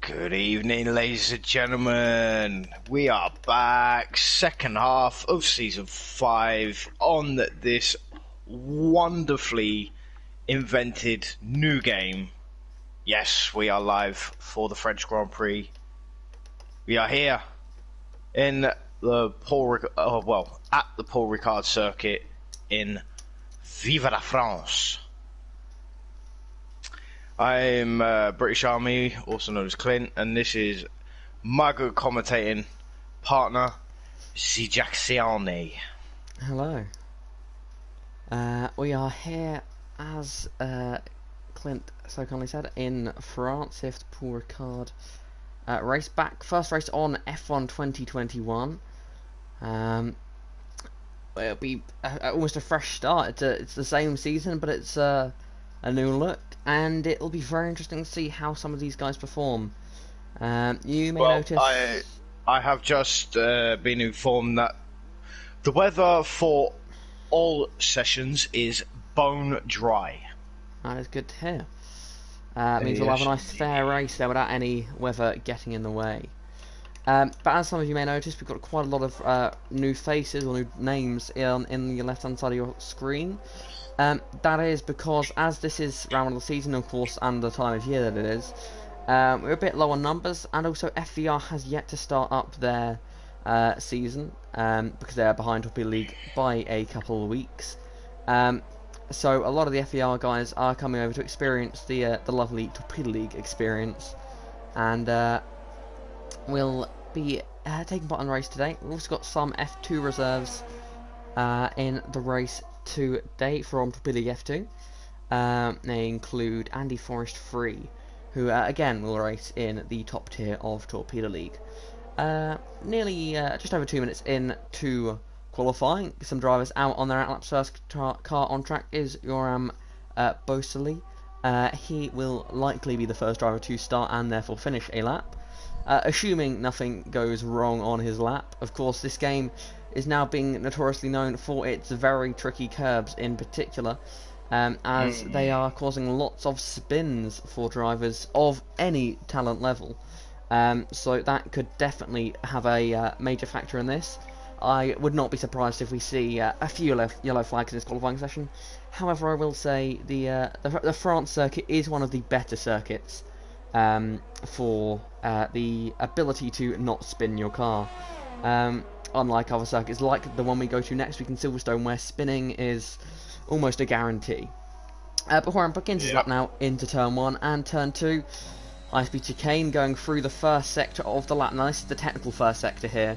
Good evening, ladies and gentlemen. We are back, second half of Season 5 on this wonderfully invented new game. Yes, we are live for the French Grand Prix. We are here in the at the Paul Ricard circuit in Vive la France. I'm British Army, also known as Clint, and this is my good commentating partner, Zijaxiani. Hello. We are here, as Clint so kindly said, in France, here for the Paul Ricard race back. First race on F1 2021. It'll be almost a fresh start. It's the same season, but it's a new look. And it'll be very interesting to see how some of these guys perform. You may notice... I have just been informed that the weather for all sessions is bone dry. That is good to hear. It means we'll have a nice fair race there without any weather getting in the way. But as some of you may notice, we've got quite a lot of new faces or new names in the left-hand side of your screen. That is because, as this is round of the season, of course, and the time of year that it is, we're a bit low on numbers, and also FVR has yet to start up their season, because they are behind Torpedo League by a couple of weeks. So a lot of the FVR guys are coming over to experience the lovely Torpedo League experience, and we'll be taking part in the race today. We've also got some F2 reserves in the race today from Torpedo League F2. They include Andy Forrest Free, who again will race in the top tier of Torpedo League. Nearly just over 2 minutes into qualifying, some drivers out on their outlap. First car on track is Yoram Bosley. He will likely be the first driver to start and therefore finish a lap, assuming nothing goes wrong on his lap. Of course, this game is now being notoriously known for its very tricky curbs in particular, as they are causing lots of spins for drivers of any talent level. So that could definitely have a major factor in this. I would not be surprised if we see a few yellow flags in this qualifying session. However, I will say the France circuit is one of the better circuits for the ability to not spin your car. Unlike other circuits like the one we go to next week in Silverstone, where spinning is almost a guarantee. Before I begins his lap now into turn 1 and turn 2. High-speed chicane going through the first sector of the lap. Now this is the technical first sector here.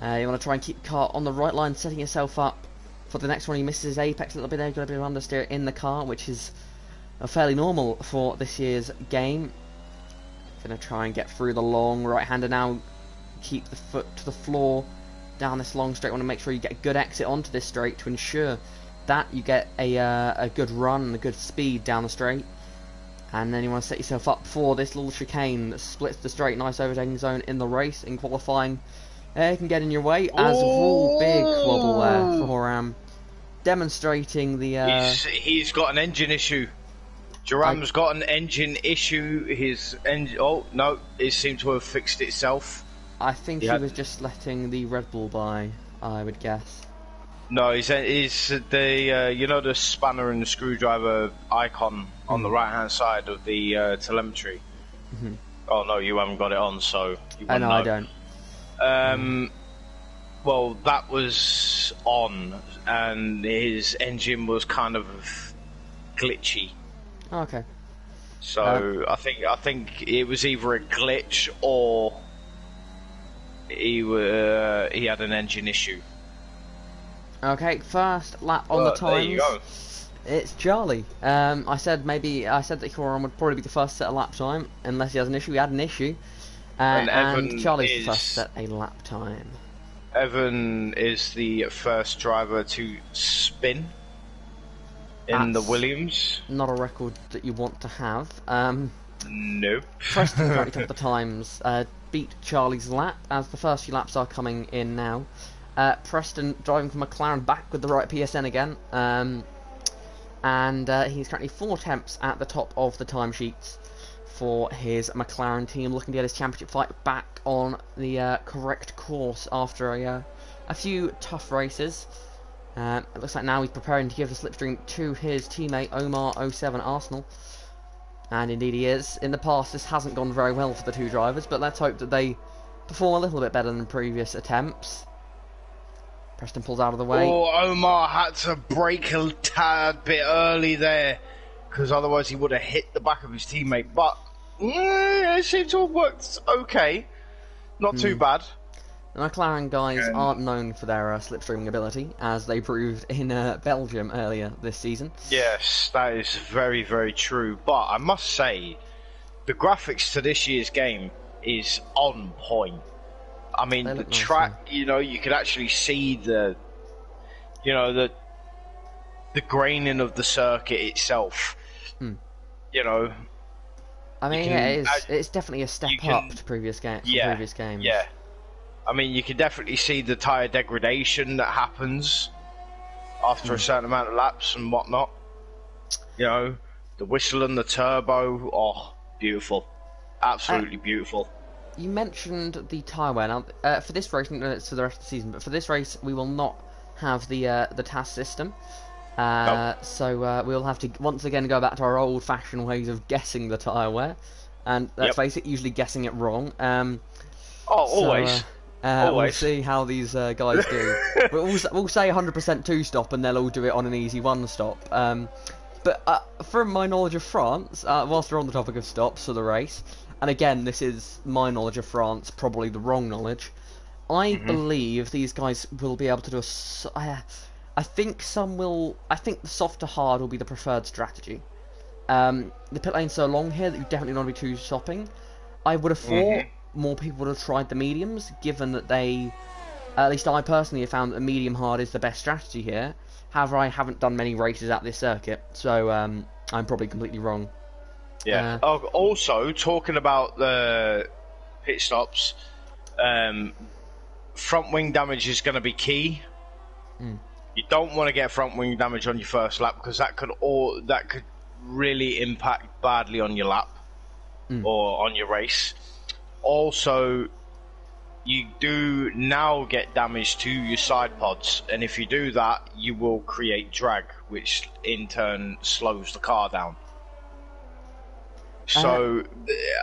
You want to try and keep the car on the right line, setting yourself up for the next one. He misses his apex a little bit there, got a bit of understeer in the car, which is fairly normal for this year's game. Going to try and get through the long right-hander now. Keep the foot to the floor down this long straight. Want to make sure you get a good exit onto this straight to ensure that you get a good run and a good speed down the straight. And then you want to set yourself up for this little chicane that splits the straight. Nice overtaking zone in the race, in qualifying. It can get in your way as a full big wobble there for demonstrating the... He's got an engine issue. Joram's got an engine issue. His engine... Oh, no, it seemed to have fixed itself. I think he was just letting the Red Bull by, I would guess. No, he's the you know, the spanner and the screwdriver icon on the right-hand side of the telemetry. Oh no, you haven't got it on, so you wouldn't know. I don't. Well, that was on, and his engine was kind of glitchy. Okay. So I think it was either a glitch or he had an engine issue. Okay, first lap on the times. There you go. It's Charlie. I said that Yoram would probably be the first set a lap time, unless he has an issue. He had an issue. And Charlie's the first set a lap time. Evan is the first driver to spin in the Williams. Not a record that you want to have. Nope. Preston currently top of the times. Beat Charlie's lap, as the first few laps are coming in now. Preston driving for McLaren back with the right PSN again. And he's currently 4 attempts at the top of the timesheets for his McLaren team, looking to get his championship fight back on the correct course after a few tough races. It looks like now he's preparing to give the slipstream to his teammate Omar07 Arsenal. And indeed he is. In the past this hasn't gone very well for the two drivers, but let's hope that they perform a little bit better than previous attempts. Preston pulls out of the way. Oh, Omar had to brake a tad bit early there, because otherwise he would have hit the back of his teammate. But it seems to have worked okay. Not too bad. The McLaren guys aren't known for their slipstreaming ability, as they proved in Belgium earlier this season. Yes, that is very, very true. But I must say, the graphics to this year's game is on point. I mean, the track, you know, you could actually see the graining of the circuit itself. You know, I mean, it's definitely a step up to previous games. Yeah. I mean, you can definitely see the tyre degradation that happens after a certain amount of laps and whatnot. You know, the whistle and the turbo, oh, beautiful. Absolutely beautiful. You mentioned the tyre wear. Now, for this race, it's for the rest of the season, but for this race, we will not have the TAS system. So we'll have to once again go back to our old-fashioned ways of guessing the tyre wear. And let's face it, usually guessing it wrong. Always. We'll see how these guys do. we'll say 100% two-stop, and they'll all do it on an easy one-stop. But from my knowledge of France, whilst we're on the topic of stops for the race, and again, this is my knowledge of France, probably the wrong knowledge, I believe these guys will be able to do I think the soft to hard will be the preferred strategy. The pit lane's so long here that you definitely don't want to be two-stopping. I would have thought more people would have tried the mediums, given that at least I personally have found that the medium hard is the best strategy here. However, I haven't done many races at this circuit, so I'm probably completely wrong. Yeah. Also, talking about the pit stops, front wing damage is going to be key. You don't want to get front wing damage on your first lap, because that could really impact badly on your lap or on your race. Also, you do now get damage to your side pods, and if you do that, you will create drag, which in turn slows the car down. So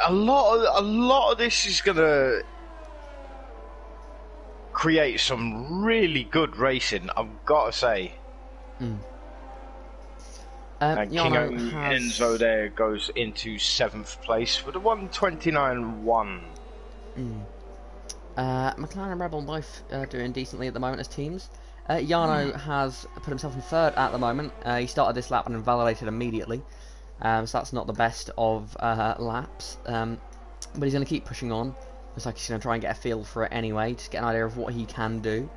a lot of this is gonna create some really good racing, I've got to say. And King Enzo there goes into 7th place with a 1:29.1. McLaren and Rebel both doing decently at the moment as teams. Jarno has put himself in 3rd at the moment. He started this lap and invalidated immediately, so that's not the best of laps. But he's going to keep pushing on. Looks like he's going to try and get a feel for it anyway, just get an idea of what he can do.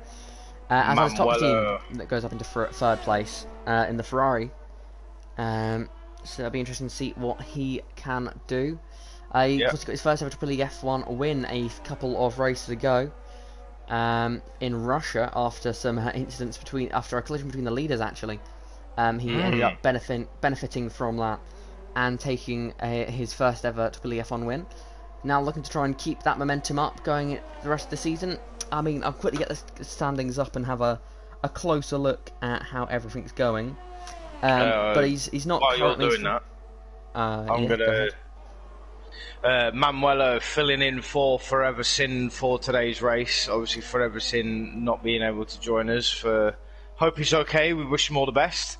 As his top team that goes up into 3rd place in the Ferrari. So it'll be interesting to see what he can do. He got his first ever Triple F1 win a couple of races ago in Russia after some incidents after a collision between the leaders. Actually, he ended up benefiting from that and taking his first ever Triple F1 win. Now looking to try and keep that momentum up going the rest of the season. I mean, I'll quickly get the standings up and have a closer look at how everything's going. But he's not. While you're doing that, I'm gonna. Manuela filling in for Forever Sin for today's race. Obviously, Forever Sin not being able to join us. Hope he's okay. We wish him all the best.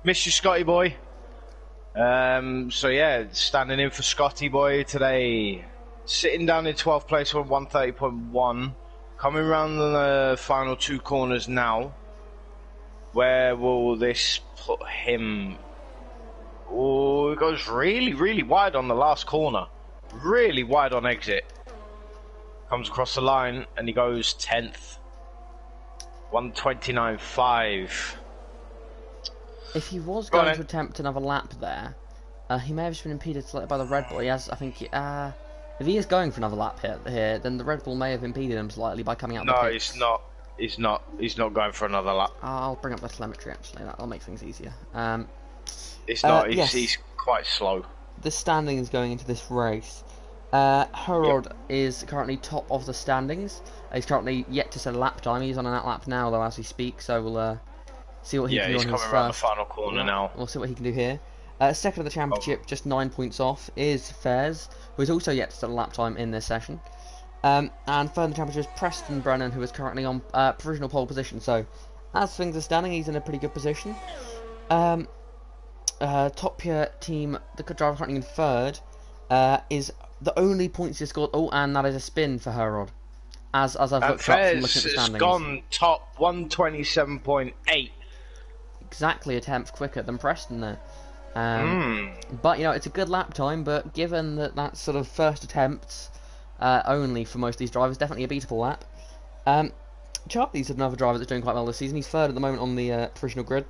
Miss you, Scotty boy. So yeah, standing in for Scotty boy today. Sitting down in 12th place on 1:30.1. Coming round the final 2 corners now. Where will this put him? Oh, it goes really, really wide on the last corner. Really wide on exit. Comes across the line and he goes 10th. 1:29.5. If he was going to attempt another lap there, he may have just been impeded slightly by the Red Bull. He has, I think, if he is going for another lap here, then the Red Bull may have impeded him slightly by coming out the pits. No, he's not. He's not going for another lap. I'll bring up the telemetry actually. That'll make things easier. It's not. He's quite slow. the standings going into this race. Herod is currently top of the standings. He's currently yet to set a lap time. He's on an lap now, though, as we speak. So we'll see what he can do on his first. Yeah, he's coming around the final corner now. We'll see what he can do here. Second of the championship, just 9 points off, is Fairs, who is also yet to set a lap time in this session. And third in the championship is Preston Brennan, who is currently on provisional pole position. So, as things are standing, he's in a pretty good position. Top tier team, the driver currently in third, is the only points he scored. Oh, and that is a spin for Herod. As I've looked up from looking at the standings. Has gone top 127.8. Exactly a tenth quicker than Preston there. But it's a good lap time. But given that that's sort of first attempts only for most of these drivers, definitely a beatable lap. Charlie's another driver that's doing quite well this season. He's third at the moment on the provisional grid.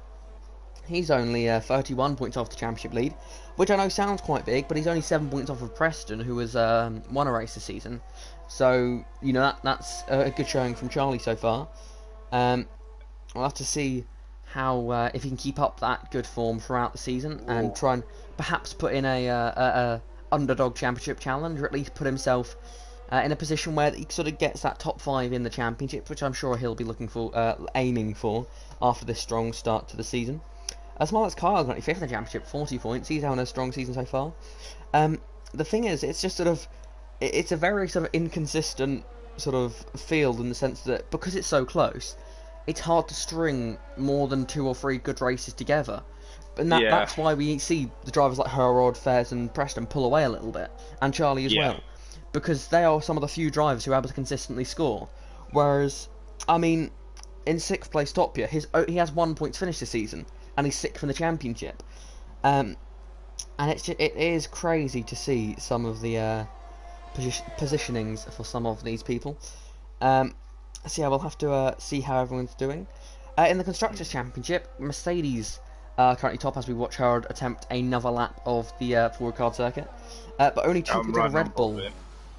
He's only 31 points off the championship lead, which I know sounds quite big, but he's only 7 points off of Preston, who has won a race this season. So, that's a good showing from Charlie so far. We'll have to see how if he can keep up that good form throughout the season and try and perhaps put in a underdog championship challenge, or at least put himself in a position where he sort of gets that top 5 in the championship, which I'm sure he'll be looking for, aiming for after this strong start to the season. As well as Kyle's currently 5th in the championship, 40 points. He's having a strong season so far. The thing is, it's just sort of, it's a very sort of inconsistent sort of field in the sense that because it's so close, it's hard to string more than 2 or 3 good races together. And that's why we see the drivers like Herod, Fairs and Preston pull away a little bit, and Charlie as well. Because they are some of the few drivers who are able to consistently score. Whereas, I mean, in 6th place top tier, he has 1 point to finish this season, and he's 6th in the championship. And it is crazy to see some of the positionings for some of these people. So yeah, we'll have to see how everyone's doing. In the Constructors' Championship, Mercedes currently top as we watch Herod attempt another lap of the forward card circuit. But only 2 points of Red Bull,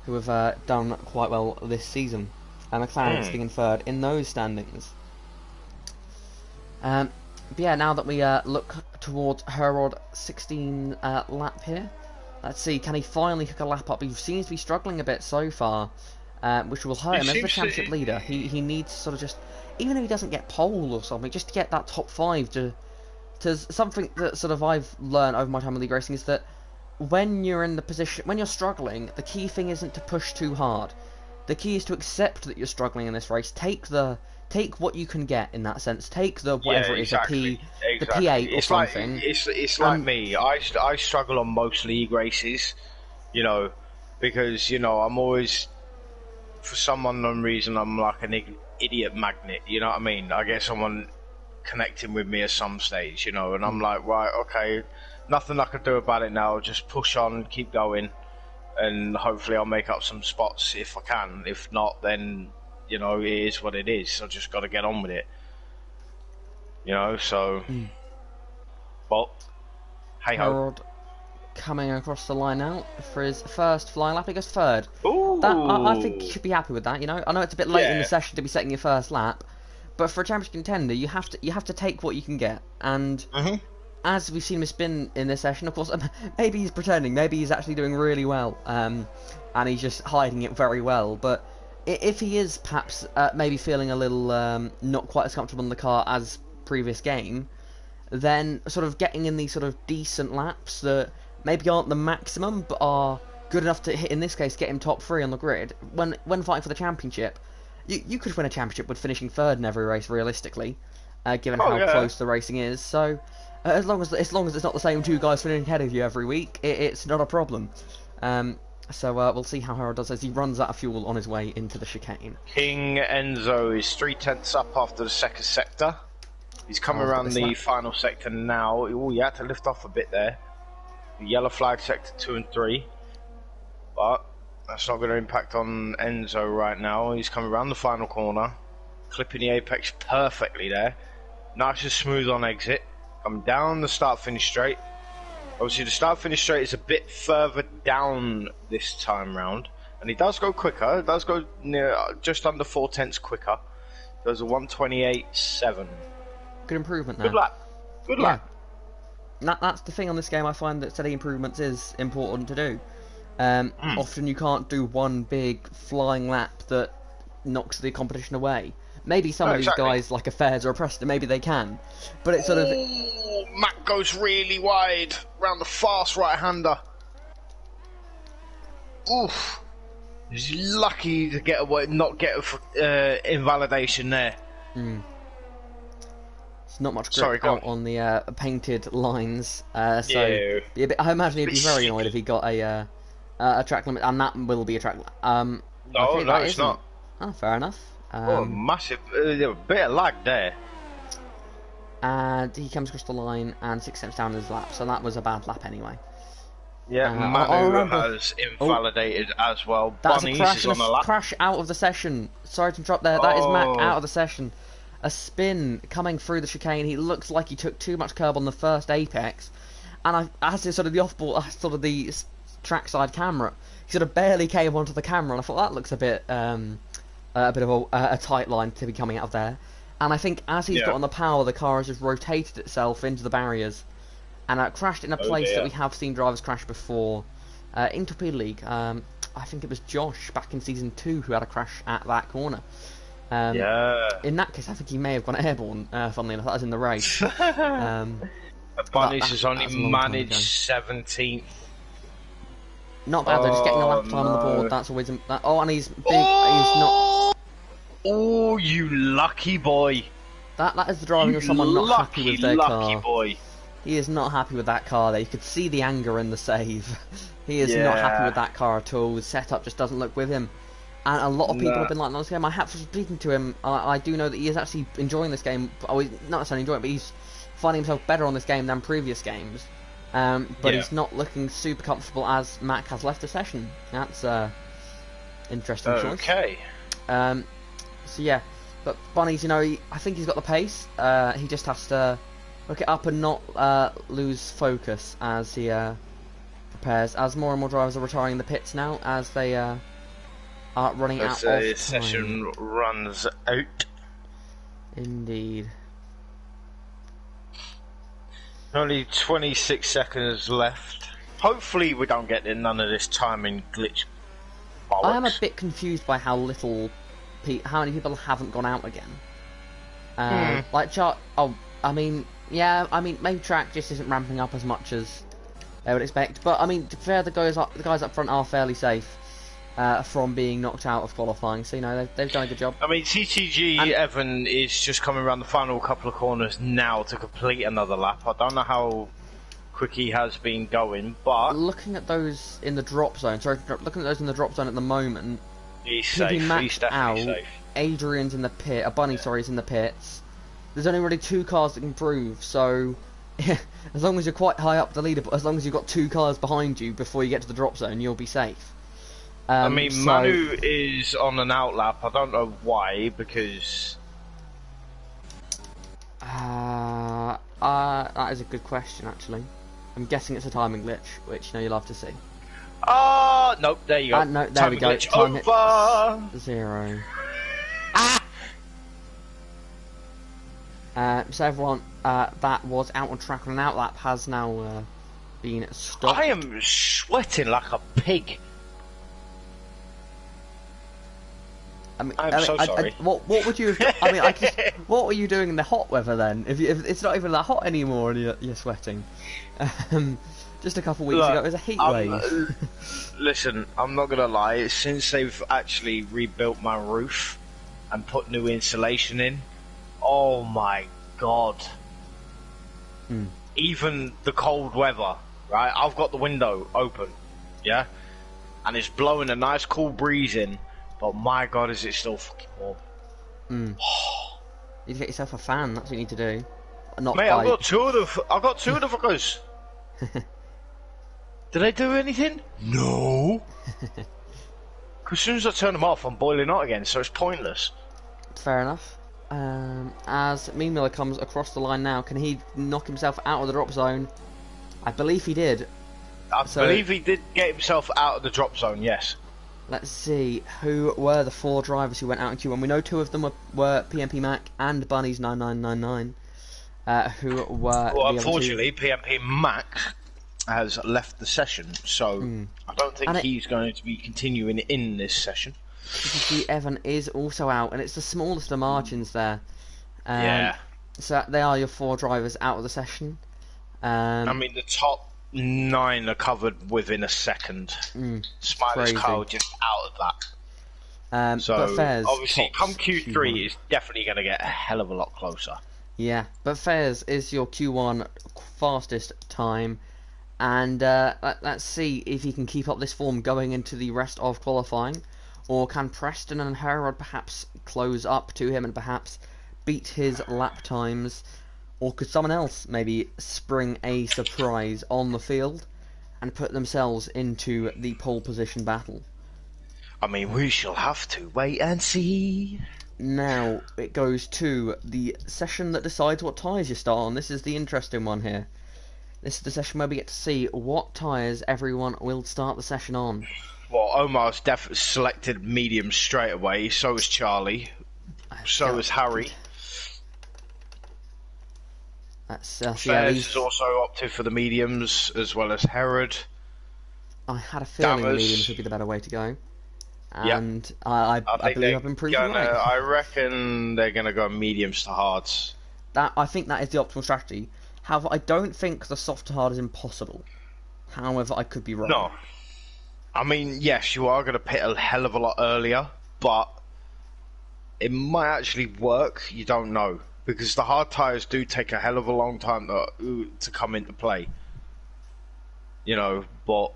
who have done quite well this season. McLaren sitting in third in those standings. But yeah, now that we look towards Herod 16 lap here, let's see, can he finally hook a lap up? He seems to be struggling a bit so far, which will hurt him as the championship leader. He needs sort of just, even if he doesn't get pole or something, just to get that top 5 to something that sort of I've learned over my time in league racing is that when you're in the position, when you're struggling, the key thing isn't to push too hard. The key is to accept that you're struggling in this race. Take what you can get in that sense. Take the whatever it is, the P8 or something. It's like me. I struggle on most league races, because I'm always, for some unknown reason, I'm like an idiot magnet. You know what I mean? I get someone connecting with me at some stage, and I'm like, right, okay, nothing I can do about it now. Just push on, keep going, and hopefully I'll make up some spots if I can. If not, then it is what it is. I just got to get on with it. So well, hey ho. Harold coming across the line now for his first flying lap. He goes third. Ooh. I think you should be happy with that. I know it's a bit late in the session to be setting your first lap, but for a championship contender, you have to take what you can get. And as we've seen him spin in this session, of course, maybe he's pretending, maybe he's actually doing really well, and he's just hiding it very well. But if he is perhaps maybe feeling a little not quite as comfortable in the car as previous game, then sort of getting in these sort of decent laps that maybe aren't the maximum but are good enough to hit, in this case, get him top 3 on the grid when fighting for the championship. You could win a championship with finishing third in every race, realistically, given how close the racing is. So as long as it's not the same 2 guys finishing ahead of you every week, it's not a problem. So we'll see how Harold does as he runs out of fuel on his way into the chicane. King Enzo is 3/10 up after the second sector. He's coming around the final sector now. Oh, he had to lift off a bit there. The yellow flag sector 2 and 3. But that's not going to impact on Enzo right now. He's coming around the final corner, clipping the apex perfectly there. Nice and smooth on exit. Coming down the start-finish straight. Obviously, the start-finish straight is a bit further down this time round. And he does go quicker. It does go near just under 4/10 quicker. Does a 1:28.7. Good improvement there. Good lap. Good lap. that's the thing on this game. I find that steady improvements is important to do. Often you can't do one big flying lap that knocks the competition away. Maybe some of these guys, like a Fairs or a Preston, maybe they can. But it's sort of... Mac goes really wide round the fast right-hander. Oof. He's lucky to get away, not get invalidation there. It's not much grip out on the painted lines. So I imagine he'd be very annoyed if he got a track limit, and that will be a track limit. No, it's not. Oh, fair enough. Massive bit of lag there. And he comes across the line and 6 steps down his lap, so that was a bad lap anyway. Yeah, Manu has invalidated as well. That's a crash, is on a lap. Crash out of the session. Sorry to interrupt there. That is Mac out of the session. A spin coming through the chicane. He looks like he took too much curb on the first apex, and as sort of the off-ball, sort of the trackside camera, he sort of barely came onto the camera, and I thought that looks a bit of a tight line to be coming out of there. And I think as he's got on the power, the car has just rotated itself into the barriers and crashed in a place that we have seen drivers crash before in Torpedo League. I think it was Josh back in Season 2 who had a crash at that corner. In that case, I think he may have gone airborne, funnily enough. That was in the race. Bunnies has only managed 17th. Not bad though, just getting a lap time on the board. That's always... and he's big. He's not... Oh, you lucky boy! That is the driving of someone not happy with their car. Boy. He is not happy with that car there. You could see the anger in the save. He is not happy with that car at all. The setup just doesn't look with him. And a lot of people have been like, no, my hat's for speaking to him. I do know that he is actually enjoying this game. Oh, he's not necessarily enjoying it, but he's finding himself better on this game than previous games. But he's not looking super comfortable as Mac has left the session. That's interesting choice. Okay. So yeah, but Bunnies, I think he's got the pace. He just has to look it up and not lose focus as he prepares. As more and more drivers are retiring in the pits now, as they are running out of time. The session runs out. Indeed. Only 26 seconds left. Hopefully we don't get none of this timing glitch bollocks. I am a bit confused by how many people haven't gone out again. Maybe track just isn't ramping up as much as they would expect. But I mean, to be fair, the guys up front are fairly safe from being knocked out of qualifying. So they've done a good job. I mean, TTG Evan is just coming around the final couple of corners now to complete another lap. I don't know how quick he has been going, but looking at those in the drop zone. Looking at those in the drop zone at the moment. He's safe. He's definitely safe. Adrian's in the pit. Bunny, is in the pits. There's only really 2 cars that can improve, so as long as you're quite high up the leaderboard, as long as you've got 2 cars behind you before you get to the drop zone, you'll be safe. Manu is on an outlap. I don't know why, because that is a good question, actually. I'm guessing it's a timing glitch, which you love to see. Nope, there you go. No, there we go. Time over. 0. So everyone that was out on track on an outlap has now been stopped. I am sweating like a pig. I'm so sorry. What would you have done? I mean, what were you doing in the hot weather then? If it's not even that hot anymore and you're sweating. Just a couple of weeks ago, it was a heat wave. Listen, I'm not gonna lie. Since they've actually rebuilt my roof and put new insulation in, oh my god! Even the cold weather, right? I've got the window open, yeah, and it's blowing a nice cool breeze in. But my god, is it still fucking warm? You need to get yourself a fan. That's what you need to do. Mate, I've got two of the fuckers. Did they do anything? No. Because as soon as I turn them off, I'm boiling hot again, so it's pointless. Fair enough. As Mean Miller comes across the line now, can he knock himself out of the drop zone? I believe he did. I believe he did get himself out of the drop zone, yes. Let's see, who were the 4 drivers who went out in Q1? We know 2 of them were PMP Mac and Bunnies 9999. who were Well, the other two. unfortunately, PMP Mac has left the session, so I don't think he's going to be continuing in this session. G Evan is also out, and it's the smallest of margins there. Yeah. So they are your 4 drivers out of the session. I mean, the top 9 are covered within a second. Smiley's Carl just out of that. So but Fairs, obviously, come Q3 is definitely going to get a hell of a lot closer. Yeah, but Fairs is your Q1 fastest time, and let's see if he can keep up this form going into the rest of qualifying, or can Preston and Herod perhaps close up to him and perhaps beat his lap times, or could someone else maybe spring a surprise on the field and put themselves into the pole position battle? I mean, we shall have to wait and see. Now it goes to the session that decides what tyres you start on. This is the interesting one here. This is the session where we get to see what tyres everyone will start the session on. Well, Omar's definitely selected medium straight away. So is Charlie. So is Harry. Fairs has also opted for the mediums, as well as Herod. I had a feeling the mediums would be the better way to go. And I believe I've been proven right. I reckon they're going to go mediums to hards. I think that is the optimal strategy. However, I don't think the soft to hard is impossible. However, I could be wrong. No. I mean, yes, you are going to pit a hell of a lot earlier, but it might actually work. You don't know. Because the hard tyres do take a hell of a long time to come into play. You know, but...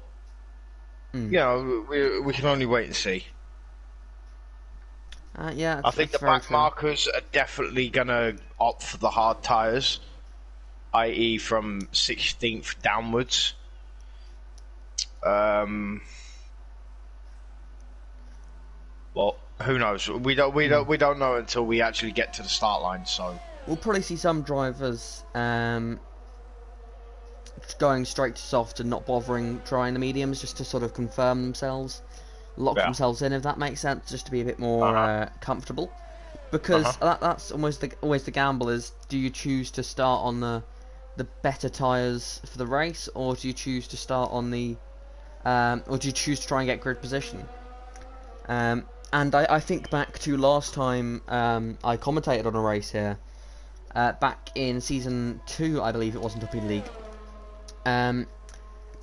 You know, we can only wait and see. Yeah, I think the back markers are definitely going to opt for the hard tyres, i.e. from 16th downwards. Well, who knows? We don't know until we actually get to the start line. So we'll probably see some drivers going straight to soft and not bothering trying the mediums, just to sort of confirm themselves, lock themselves in, if that makes sense, just to be a bit more comfortable. Because that's always the gamble: is do you choose to start on the better tyres for the race, or do you choose to start on the or do you choose to try and get grid position? And I think back to last time I commentated on a race here, back in season 2, I believe it was in Torpedo League.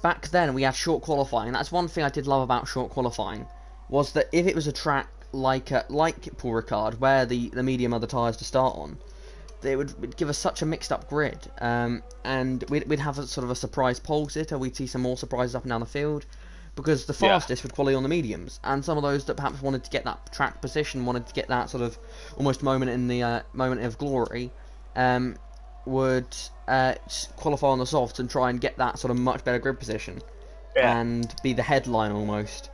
Back then we had short qualifying. That's one thing I did love about short qualifying, was that if it was a track like Paul Ricard, where the medium are the tyres to start on, they would give us such a mixed up grid, and we'd have a sort of a surprise pole sitter. We'd see some more surprises up and down the field, because the fastest would qualify on the mediums, and some of those that perhaps wanted to get that track position, wanted to get that sort of almost moment in the moment of glory, would qualify on the softs and try and get that sort of much better grid position, and be the headline almost,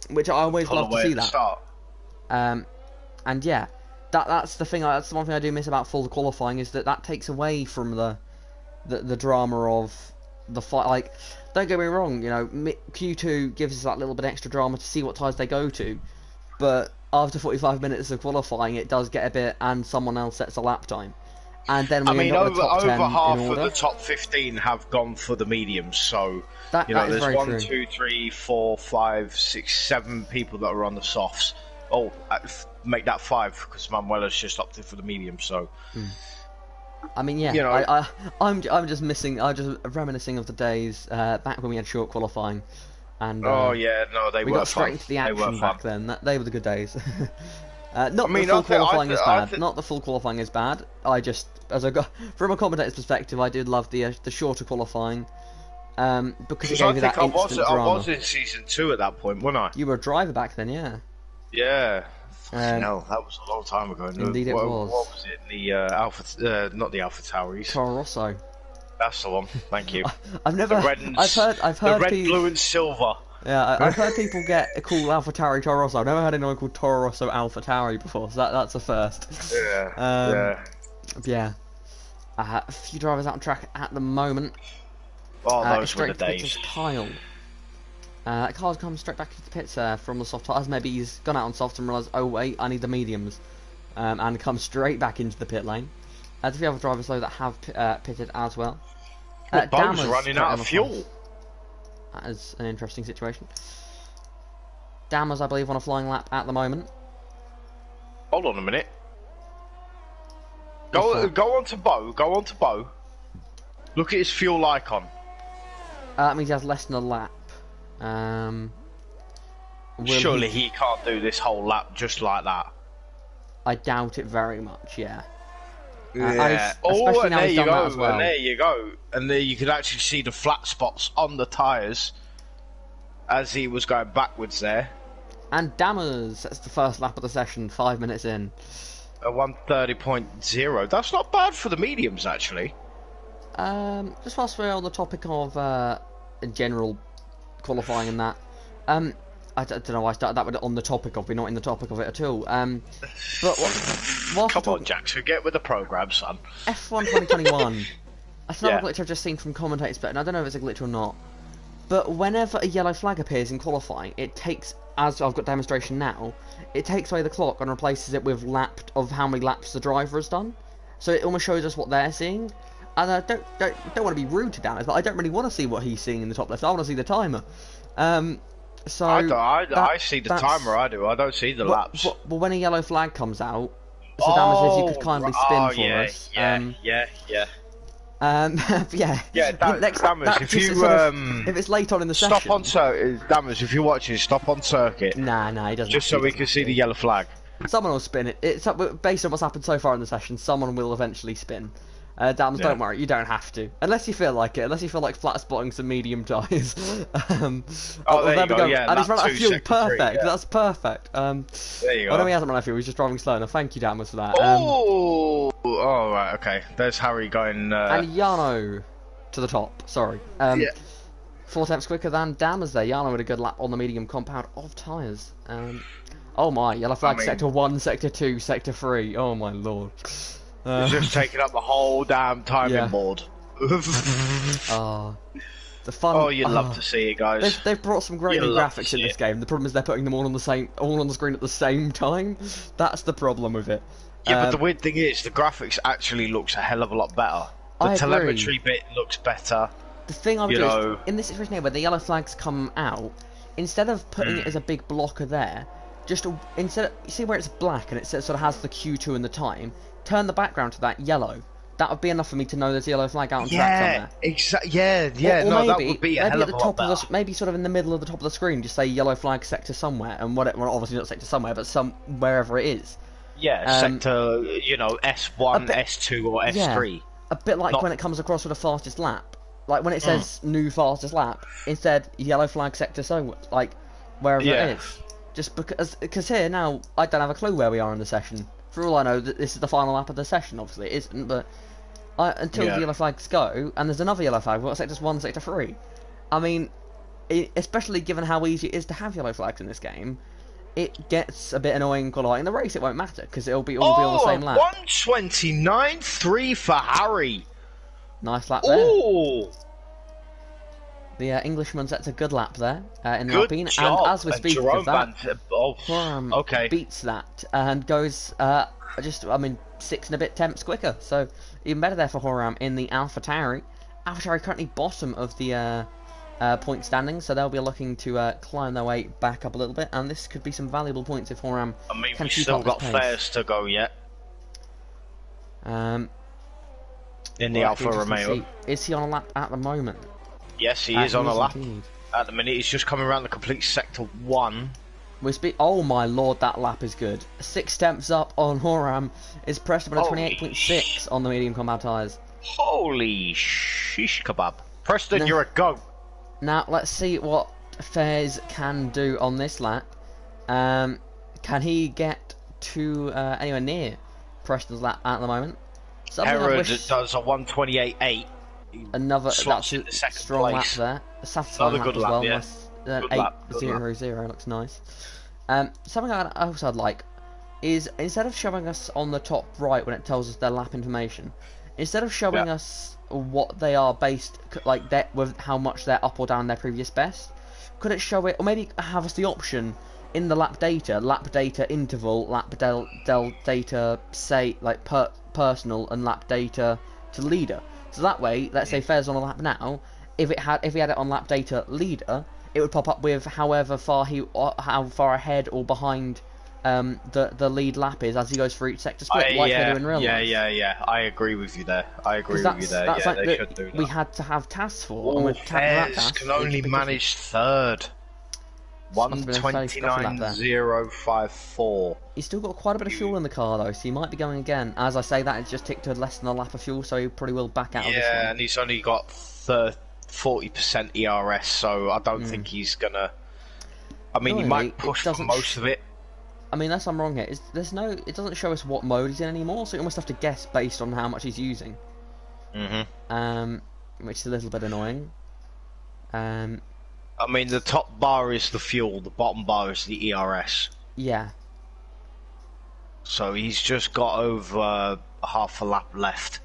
which I always love to see that. And yeah, that's the thing. That's the one thing I do miss about full qualifying, is that takes away from the drama of the fight. Like, don't get me wrong, you know, Q2 gives us that little bit extra drama to see what tyres they go to, but after 45 minutes of qualifying, it does get a bit, and someone else sets a lap time. And then we end up with the top 10 over half in order. of the top 15 have gone for the mediums, so that there's very 1, true. 2, 3, 4, 5, 6, 7 people that are on the softs. Oh, make that 5 because Manuela's just opted for the medium. So, I mean, yeah, I'm just missing. I'm just reminiscing of the days back when we had short qualifying. And we got straight into the action back then. They were the good days. The full qualifying is bad. Not the full qualifying is bad. I just, from a commentator's perspective, I did love the shorter qualifying, because it gave you that instant drama. I was in season 2 at that point, wasn't I? You were a driver back then, yeah. Yeah. No, that was a long time ago. Indeed, it was. What was it? The Alpha, not the Alpha Tauris. Toro Rosso. That's the one. Thank you. I've heard red, blue, and silver. Yeah, I've heard people call AlphaTauri Toro Rosso. I've never heard anyone call Toro Rosso AlphaTauri before, so that's a first. Yeah. A few drivers out on track at the moment. Oh, those were the days. Kyle. Kyle's come straight back into the pits from the soft tyres. Maybe he's gone out on soft and realised, oh wait, I need the mediums, and come straight back into the pit lane. There's a few other drivers though that have pitted as well. Well, Bo's Dammer's running out of fuel. That is an interesting situation. Dammer's, I believe, on a flying lap at the moment. Hold on a minute. Go on to Bo. Go on to Bo. Look at his fuel icon. That means he has less than a lap. Surely he can't do this whole lap just like that. I doubt it very much. Yeah. Yeah. Especially now he's done that as well. And there you go. And there you could actually see the flat spots on the tyres as he was going backwards there. And Dammers, that's the first lap of the session, 5 minutes in. A 1:30.0. That's not bad for the mediums, actually. Just whilst we're on the topic of general qualifying and that, I don't know why I started that with on the topic of, we're not in the topic of it at all. But whilst come on, Jack, so get with the programme, son. F1 2021. That's another glitch I've just seen from commentators, but I don't know if it's a glitch or not. But whenever a yellow flag appears in qualifying, it takes, as I've got demonstration now, it takes away the clock and replaces it with of how many laps the driver has done. So it almost shows us what they're seeing. And I don't want to be rude to Dan, but I don't really want to see what he's seeing in the top left. I want to see the timer. So I see the timer. I don't see the laps. But when a yellow flag comes out, so Dan says you could kindly spin for us. Yeah. Dammers, if you if it's late on in the session, stop on circuit. Dammers, if you're watching, stop on circuit. Nah, he doesn't. Just so we can see the yellow flag. Someone will spin it. It's based on what's happened so far in the session. Someone will eventually spin. Dammers, don't worry, you don't have to, unless you feel like it. Unless you feel like flat spotting some medium tyres. There you go. Yeah, and he's run out of fuel. Perfect. Yeah. That's perfect. There you go. Well, no, he hasn't run out of fuel. He's just driving slow enough. Thank you, Dammers, for that. Right, okay. There's Harry going. And Jarno to the top. Sorry. 4 tenths quicker than Dammers there. Jarno with a good lap on the medium compound of tyres. Oh my, yellow flag, sector 1, sector 2, sector 3. Oh my lord. He's just taking up the whole damn timing board. The fun. Oh, you'd love to see it, guys. They've brought some great new graphics in this game. The problem is they're putting them all on the screen at the same time. That's the problem with it. Yeah, but the weird thing is, the graphics actually looks a hell of a lot better. The telemetry bit looks better. The thing I've done is, in this situation here, where the yellow flags come out, instead of putting it as a big blocker there, just instead of, you see where it's black and it sort of has the Q2 and the time, turn the background to that yellow. That would be enough for me to know there's a yellow flag out on track somewhere. Exactly. Yeah. Or maybe, that would be a hell of a lot better. Maybe sort of in the middle of the top of the screen, just say yellow flag sector somewhere, and well, obviously not sector somewhere, but wherever it is. Yeah, sector, S1, S2, or S3. Yeah, a bit like when it comes across with the fastest lap. Like when it says new fastest lap, instead yellow flag sector like wherever it is. Just because here now I don't have a clue where we are in the session. For all I know, this is the final lap of the session. Obviously it isn't, but until the yellow flags go, and there's another yellow flag. We've got sectors 1, sector 3. I mean, especially given how easy it is to have yellow flags in this game, it gets a bit annoying. In the race, it won't matter because it'll be all be on the same lap. 1:29.3 for Harry. Nice lap there. Ooh. The Englishman sets a good lap there in the Good Alpine, job. and as we speak of that, beats that and goes 6 and a bit tenths quicker. So even better there for Horam in the AlphaTauri. AlphaTauri currently bottom of the point standings, so they'll be looking to climb their way back up a little bit, and this could be some valuable points if Horam can we've keep still up this got pace. fairs to go yet. In the Alfa Romeo. Is he on a lap at the moment? Yes, he is on a lap. Indeed. At the minute, he's just coming around the complete sector 1. Oh my lord, that lap is good. 6 tenths up on Horam is pressed up on a 28.6 on the medium compound tyres. Holy shish kebab. Preston, you're a goat. Now, let's see what Fairs can do on this lap. Can he get to anywhere near Preston's lap at the moment? Herod does a 1:28.8. Another slots in the second strong place. lap there. Another good lap, yeah. 8:00 looks nice. Something I'd like is, instead of showing us on the top right when it tells us their lap information, instead of showing us what they are based, with how much they're up or down their previous best, could it show it, or maybe have us the option in the lap data interval, data say like personal, and lap data to leader. So that way, let's say Fair's on a lap now. If he had it on lap data leader, it would pop up with how far ahead or behind the lead lap is as he goes through each sector split, like they do in real life. Yeah. I agree with you there. That's yeah, they should do that. We had to have tasks for. Oh, Fairs can only manage third. 1:29.054. He's still got quite a bit of fuel in the car though, so he might be going again. As I say that, it's just ticked to less than a lap of fuel, so he probably will back out of this one. Yeah, and he's only got 40% ERS, so I don't think he's gonna. I mean, he might push for most of it. I mean, unless I'm wrong here, it doesn't show us what mode he's in anymore, so you almost have to guess based on how much he's using. Which is a little bit annoying. I mean, the top bar is the fuel, the bottom bar is the ERS. Yeah. So he's just got over half a lap left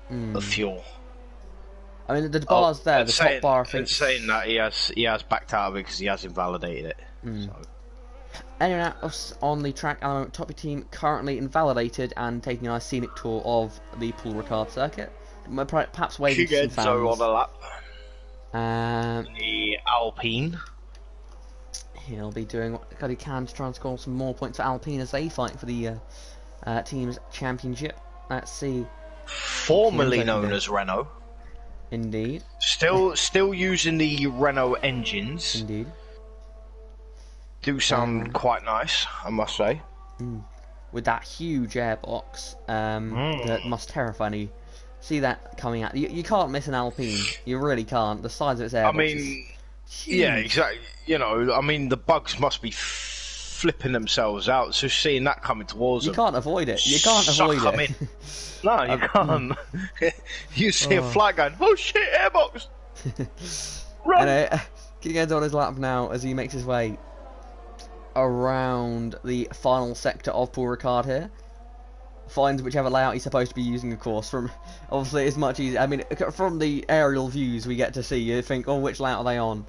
of fuel. I mean, the bar's there, the top bar, I think. Saying that he has backed out of it because he has invalidated it. So. Anyone else on the track at the moment, Top Team currently invalidated and taking a nice scenic tour of the Paul Ricard circuit. Perhaps waving to some fans. On a lap. The Alpine. He'll be doing what he can to try and score some more points for Alpine as they fight for the team's championship. Let's see. Formerly known as Renault. Indeed. Still using the Renault engines. Indeed. Do sound quite nice, I must say. With that huge airbox that must terrify you. See that coming out. You can't miss an Alpine. You really can't. The size of its airbox. I mean, yeah, exactly. You know, I mean, the bugs must be flipping themselves out. So seeing that coming towards them, you can't avoid it. You can't avoid it. No, you can't. You see a flag going, oh shit, airbox! Run! King on his lap now as he makes his way around the final sector of Paul Ricard here. Finds whichever layout he's supposed to be using, of course. From obviously, it's much easier. I mean, from the aerial views we get to see, you think, oh, which layout are they on?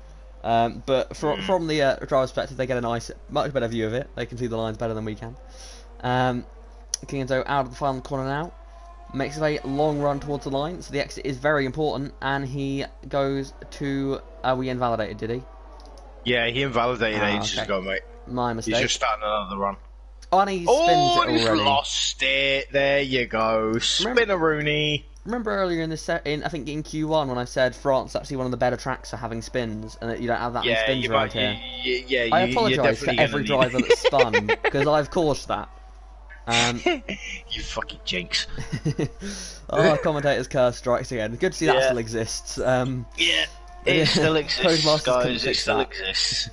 But from the driver's perspective, they get a much better view of it. They can see the lines better than we can. King Enzo out of the final corner now, makes a long run towards the line. So the exit is very important, and he goes to. We invalidated, did he? Yeah, he invalidated ages ago, mate. My mistake. He's just starting another run. Oh, and he spins it already. He's lost it. There you go. Spin-a-rooney. Remember earlier in this I think in Q1 when I said France is actually one of the better tracks for having spins, and that you don't have that many spins around here. I apologise for every driver that spun because I've caused that. You fucking jinx. Oh, commentator's curse strikes again. Good to see that still exists. It still exists, guys. It still exists.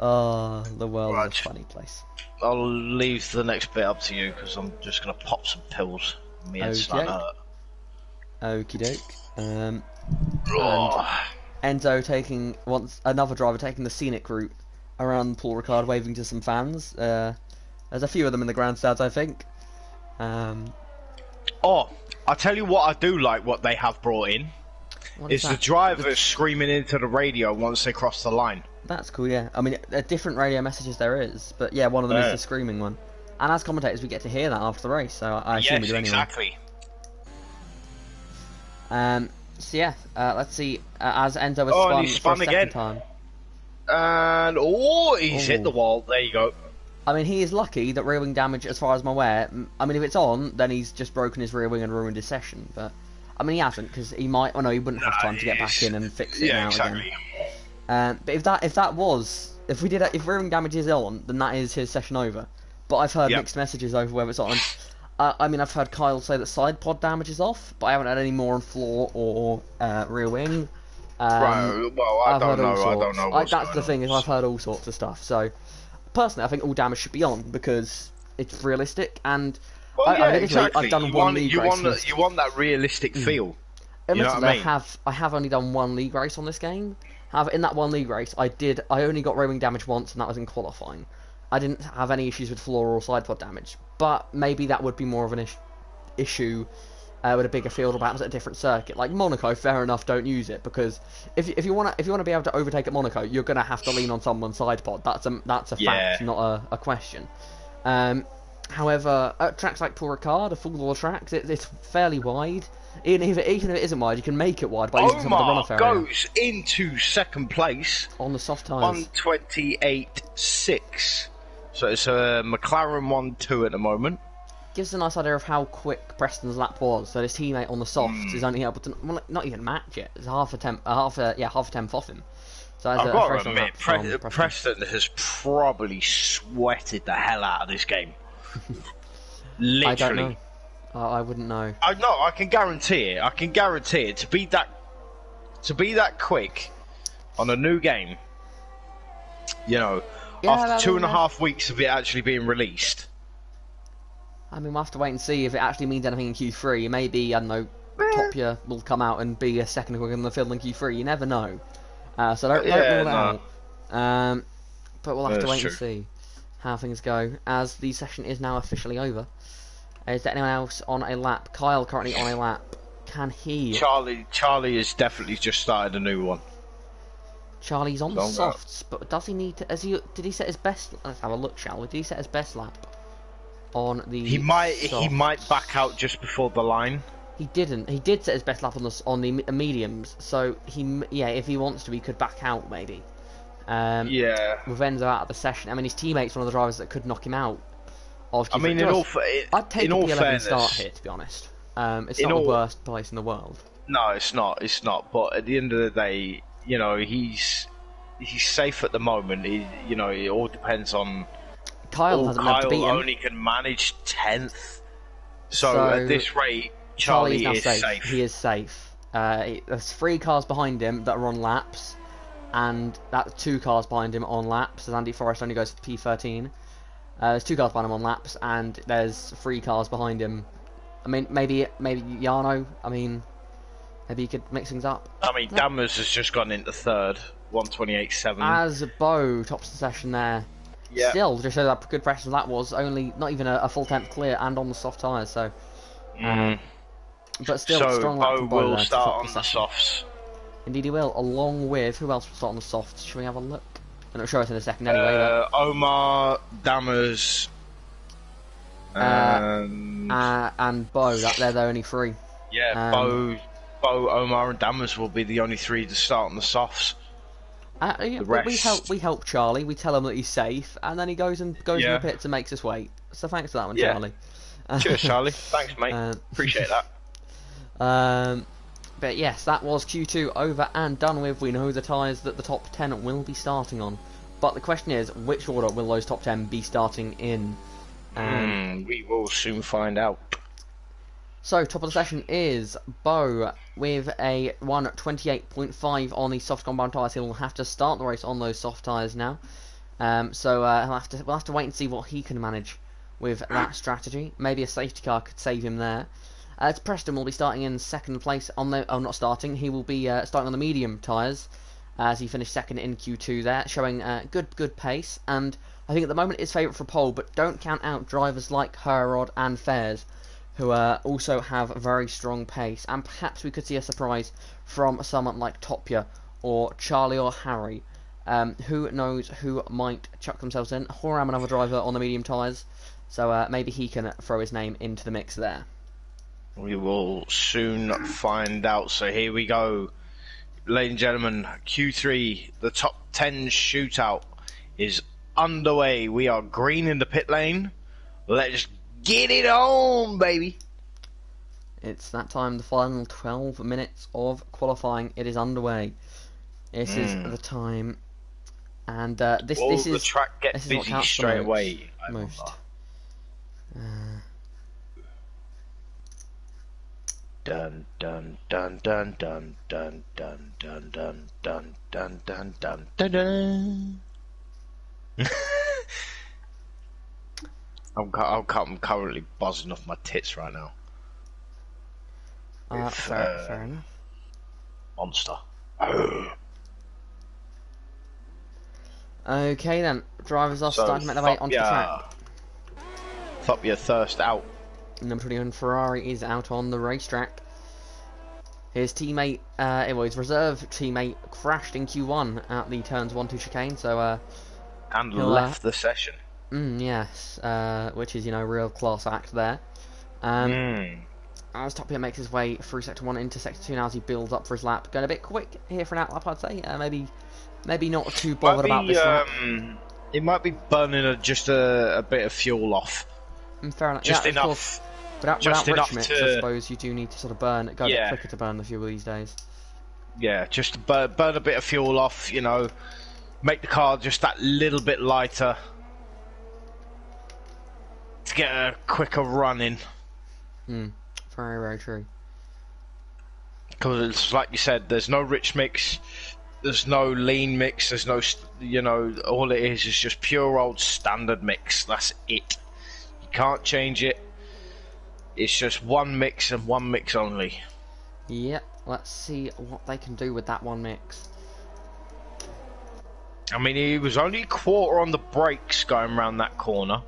Oh, the world is a funny place. I'll leave the next bit up to you because I'm just going to pop some pills. My head's starting to hurt. Okie doke. And Enzo taking another driver taking the scenic route around Paul Ricard, waving to some fans. There's a few of them in the grandstands, I think. I'll tell you what I do like what they have brought in. Is the drivers screaming into the radio once they cross the line. That's cool, yeah. I mean, there are different radio messages there is, but yeah, one of them is the screaming one. And as commentators, we get to hear that after the race, so I assume we do anyway. Exactly. So yeah, let's see. As Enzo has spun for a second time. And he's hit the wall. There you go. I mean, he is lucky that rear wing damage, as far as I'm aware. I mean, if it's on, then he's just broken his rear wing and ruined his session. But I mean, he hasn't because he might. Oh no, he wouldn't have time to get back in and fix it again. But if rear wing damage is on, then that is his session over. But I've heard mixed messages over whether it's on. I mean, I've heard Kyle say that side pod damage is off, but I haven't had any more on floor or rear wing. Right. Well, I don't know. That's the thing is, I've heard all sorts of stuff. So, personally, I think all damage should be on because it's realistic and. Exactly. I've done one league race. You want that realistic feel. You know what I mean? I have only done one league race on this game. However, in that one league race, I only got rear wing damage once, and that was in qualifying. I didn't have any issues with floor or side pod damage, but maybe that would be more of an issue with a bigger field or perhaps at a different circuit. Like Monaco, fair enough, don't use it because if you want to be able to overtake at Monaco, you're going to have to lean on someone's side pod. That's a fact, not a question. However, at tracks like Paul Ricard, a full law tracks, it's fairly wide. Even if it isn't wide, you can make it wide by using some of the runoff area. Goes into second place on the soft tyres. 1:28.6. So it's a McLaren 1-2 at the moment. Gives a nice idea of how quick Preston's lap was. So his teammate on the softs is only able to not even match it. It's half a temp off him. So I've got to admit, Preston has probably sweated the hell out of this game. Literally. I don't know. I wouldn't know. I can guarantee it. To be that quick on a new game. You know, after 2.5 weeks of it actually being released. I mean, we'll have to wait and see if it actually means anything in Q3. Maybe, I don't know, Topia will come out and be a second quicker in the field in Q3. You never know. So don't rule it out. But we'll have to wait and see how things go. As the session is now officially over. Is there anyone else on a lap? Kyle currently on a lap. Can he? Charlie has definitely just started a new one. Charlie's on the softs, but does he need to? Did he set his best? Let's have a look, shall we? Did he set his best lap on the? He might back out just before the line. He didn't. He did set his best lap on the mediums. So if he wants to, he could back out maybe. With Enzo out of the session. I mean, his teammate's one of the drivers that could knock him out. I mean, I'd take a P11 start here, to be honest. It's not the worst place in the world. No, it's not. But at the end of the day, you know, he's safe at the moment. It all depends on. Kyle hasn't Kyle to beat him. Only can manage 10th. So at this rate, Charlie is safe. He is safe. There's 3 cars behind him that are on laps, and that's 2 cars behind him on laps. As Andy Forrest only goes for P13. There's 2 cars behind him on laps, and there's 3 cars behind him. I mean, maybe Jarno. I mean, maybe he could mix things up. I mean, Dammers has just gone into 3rd, 1:28.7. As Bo tops the session there. Yeah. Still, just shows how good pressure that was. Only not even a full tenth clear, and on the soft tyres. So, but still, strong lap from Bo will there start on the softs. Indeed, he will. Along with who else will start on the softs? Shall we have a look? I'm not sure it's in a second anyway. Omar, Dammers, and Bo. They're the only 3. Yeah, Bo, Omar, and Dammers will be the only 3 to start on the softs. We help Charlie. We tell him that he's safe, and then he goes in the pits and makes us wait. So thanks for that one, Charlie. Cheers, Charlie. Thanks, mate. Appreciate that. But yes, that was Q2 over and done with. We know the tyres that the top 10 will be starting on. But the question is, which order will those top 10 be starting in? We will soon find out. So, top of the session is Bo with a 1:28.5 on the soft compound tyres. He'll have to start the race on those soft tyres now. So we'll have to wait and see what he can manage with that strategy. Maybe a safety car could save him there. Preston will be starting in 2nd place on the. Oh, not starting. He will be starting on the medium tyres as he finished 2nd in Q2 there, showing good pace. And I think at the moment it's favourite for pole, but don't count out drivers like Herrod and Fairs, who also have very strong pace, and perhaps we could see a surprise from someone like Topia or Charlie or Harry. Who knows who might chuck themselves in? Horam, another driver on the medium tyres, so maybe he can throw his name into the mix there. We will soon find out. So here we go, ladies and gentlemen. Q3, the top 10 shootout is underway. We are green in the pit lane. Let's get it on, baby. It's that time, the final 12 minutes of qualifying. It is underway. This is the time. And this is the track get busy straight away. Most. Dun dun dun dun dun dun dun dun dun dun dun dun dun dun dun. I'm currently buzzing off my tits right now. Fair enough. Monster. Okay then, drivers are starting to make their way onto the track. Top your thirst out. Number 21 Ferrari is out on the racetrack. His teammate, his reserve teammate, crashed in Q1 at the turns 1-2 chicane, so and left the session. Yes, which is, real class act there. As Torpedo makes his way through Sector 1 into Sector 2 now as he builds up for his lap. Going a bit quick here for an outlap, I'd say. Maybe not too bothered about this lap. It might be burning just a bit of fuel off. Fair enough. Just yeah, enough. Course, without rich mix, I suppose you do need to sort of go a bit quicker to burn the fuel these days. Yeah, just to burn a bit of fuel off, make the car just that little bit lighter to get a quicker run in. Very, very true. Because it's like you said, there's no rich mix, there's no lean mix, there's no, all it is just pure old standard mix. That's it. You can't change it. It's just one mix and one mix only. Yep, let's see what they can do with that one mix. I mean, he was only a quarter on the brakes going around that corner.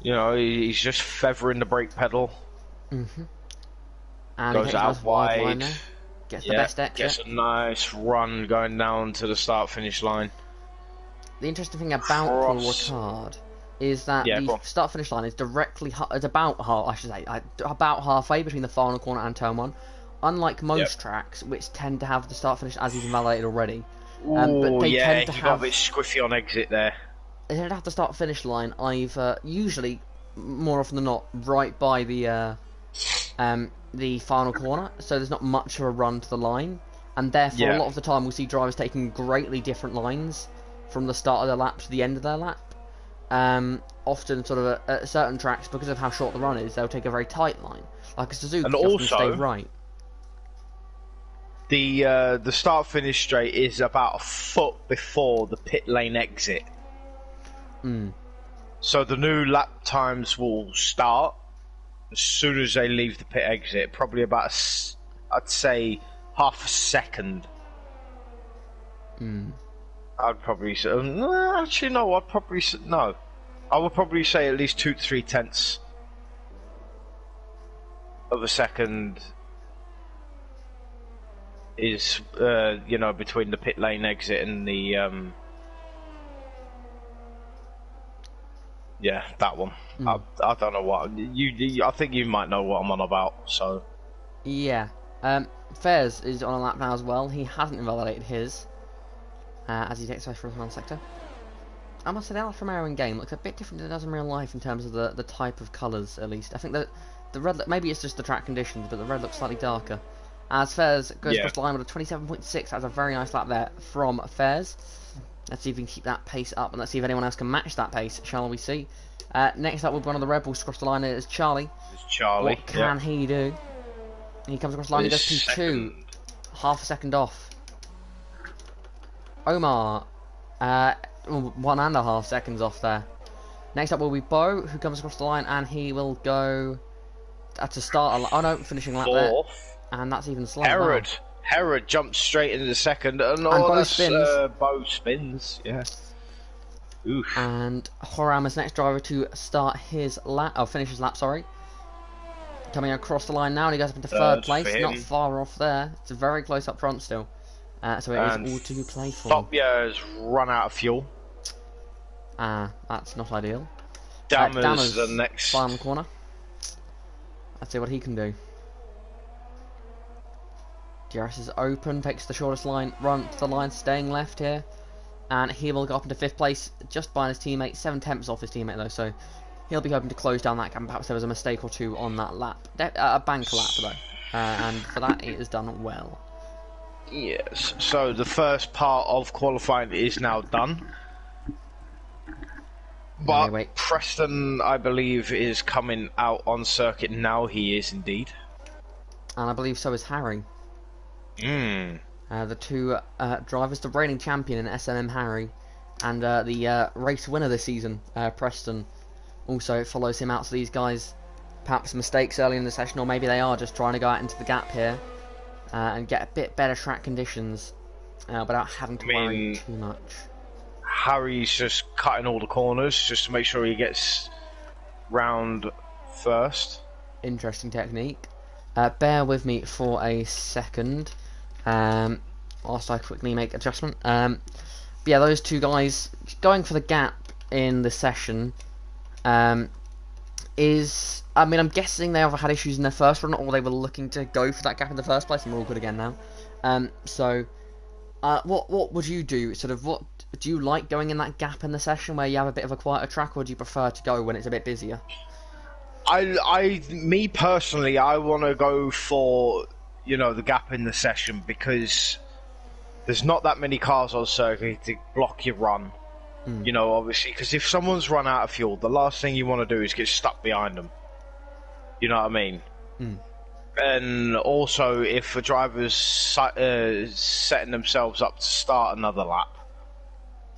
He's just feathering the brake pedal. And goes out wide. Gets the best exit. Gets a nice run going down to the start-finish line. The interesting thing about Paul Ricard is that the start-finish line is about halfway between the final corner and turn 1. Unlike most tracks, which tend to have the start-finish as he's invalidated already. But they tend to got a bit squiffy on exit there. They tend to have the start-finish line either, usually, more often than not, right by the final corner, so there's not much of a run to the line, and therefore a lot of the time we'll see drivers taking greatly different lines from the start of their lap to the end of their lap. Often, sort of at certain tracks, because of how short the run is, they'll take a very tight line, like a Suzuki, and often also stay right. The start-finish straight is about a foot before the pit lane exit. So the new lap times will start as soon as they leave the pit exit. Probably about, I'd say, half a second. I'd probably say... actually, no. I'd probably say... No. I would probably say at least 2 to 3 tenths of a second is, between the pit lane exit and the... Yeah, that one. I don't know what I think you might know what I'm on about. So yeah, Fairs is on a lap now as well. He hasn't invalidated his as he takes away from one sector. I must say the Alfa Romeo in game looks a bit different than it does in real life in terms of the type of colours. At least I think that the red, maybe it's just the track conditions, but the red looks slightly darker. As Fairs goes across the line with a 27.6, that's a very nice lap there from Fairs. Let's see if we can keep that pace up, and let's see if anyone else can match that pace, shall we see. Next up, with one of the Red Bulls across the line is Charlie. What can he do? He comes across the line, he does P2. Half a second off. Omar, 1.5 seconds off there. Next up will be Bo, who comes across the line, and he will go to start finishing lap there. And that's even slower. Herod jumps straight into the second, and Bo spins. Bo spins, yeah. Oof. And Horam is next driver to start his lap, finish his lap, sorry. Coming across the line now, and he goes up into third place, not far off there. It's very close up front still. So it is all to play for. Fopia has run out of fuel. That's not ideal. Dammer's the next final corner. Let's see what he can do. DRS is open, takes the shortest line, run to the line, staying left here. And he will go up into 5th place, just behind his teammate, 7 tenths off his teammate though, so he'll be hoping to close down that gap. Perhaps there was a mistake or two on that lap. A bank lap though, and for that it is done well. Yes, so the first part of qualifying is now done. But Preston, I believe, is coming out on circuit now. He is indeed. And I believe so is Harry. The two drivers, the reigning champion in SMM Harry, and the race winner this season, Preston, also follows him out. So these guys, perhaps mistakes early in the session, or maybe they are just trying to go out into the gap here and get a bit better track conditions without having to worry too much. Harry's just cutting all the corners just to make sure he gets round first. Interesting technique. Bear with me for a second, whilst I quickly make adjustment. Yeah, those two guys going for the gap in the session is... I mean, I'm guessing they either had issues in their first run or they were looking to go for that gap in the first place, and we're all good again now. What would you do? Sort of, what do you like going in that gap in the session where you have a bit of a quieter track, or do you prefer to go when it's a bit busier? Me personally, I want to go for, the gap in the session because there's not that many cars on circuit to block your run. Obviously, because if someone's run out of fuel, the last thing you want to do is get stuck behind them. You know what I mean? And also, if a driver's setting themselves up to start another lap,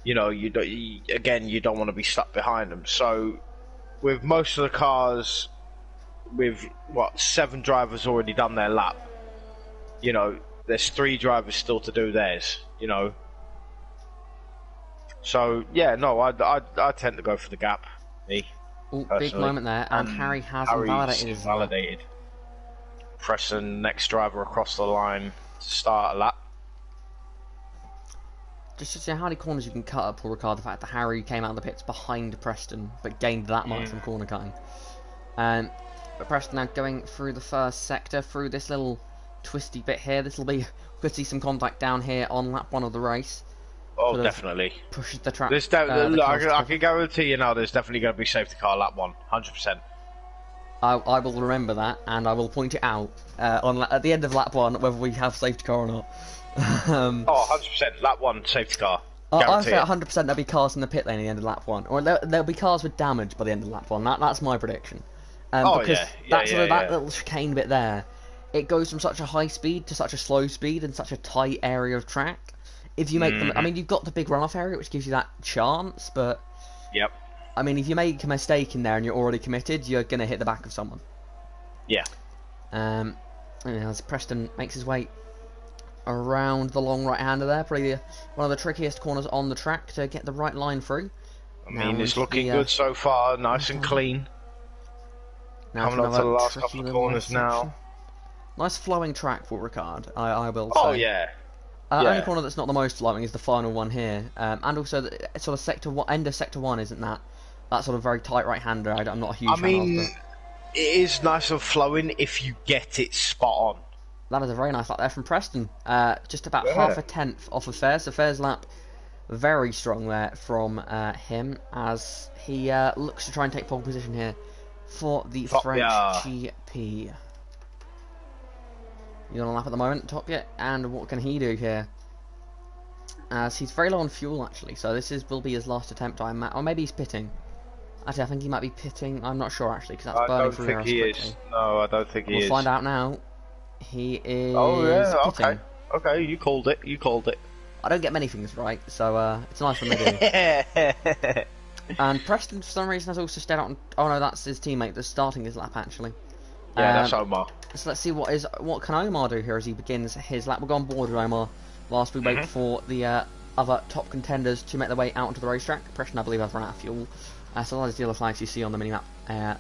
you don't want to be stuck behind them. So, with most of the cars, with 7 drivers already done their lap, there's 3 drivers still to do theirs. So yeah, no, I tend to go for the gap. Me. Ooh, big moment there, and Harry has invalidated. Preston, next driver across the line to start a lap. Just to see how many corners you can cut up, Paul Ricard, the fact that Harry came out of the pits behind Preston, but gained that much from corner cutting. But Preston now going through the first sector, through this little twisty bit here. This will be, could see some contact down here on lap 1 of the race. Oh, definitely. Pushes the track. I can guarantee you now there's definitely going to be safety car lap 1, 100%. I will remember that, and I will point it out at the end of lap 1, whether we have safety car or not. 100%, lap 1, safety car. I'll say 100% there'll be cars in the pit lane at the end of lap 1, or there'll be cars with damage by the end of lap 1. That's my prediction. Because that little chicane bit there, it goes from such a high speed to such a slow speed in such a tight area of track. If you make them, I mean, you've got the big runoff area, which gives you that chance, but... Yep. I mean, if you make a mistake in there and you're already committed, you're going to hit the back of someone. Yeah. As Preston makes his way around the long right-hander there, probably one of the trickiest corners on the track to get the right line through. I mean, it's looking good so far, nice and clean. Now coming up to the last couple of corners now. Nice flowing track for Ricard, I will say. Oh, yeah. Only corner that's not the most flowing is the final one here, and also the sort of end of sector 1 isn't that sort of very tight right-hander. I'm not a huge fan of it. It is nice and flowing if you get it spot on. That is a very nice lap there from Preston. Just about half a tenth off of Fairs. So Fairs' lap very strong there from him as he looks to try and take pole position here for the French GP. He's on a lap at the moment, top yet, and what can he do here? As he's very low on fuel actually, so this will be his last attempt, or maybe he's pitting. Actually, I think he might be pitting. I'm not sure actually, because that's burning through here. I don't think he is. No, I don't think he is. We'll find out now. He is. Oh yeah, pitting. Okay, you called it. I don't get many things right, so it's nice when they do. And Preston, for some reason, has also stayed out on... Oh no, that's his teammate that's starting his lap actually. Yeah, that's Omar. So let's see what can Omar do here as he begins his lap. We'll go on board with Omar whilst we wait for the other top contenders to make their way out onto the racetrack. Preston, I believe, has run out of fuel. So that is the other flags you see on the minimap,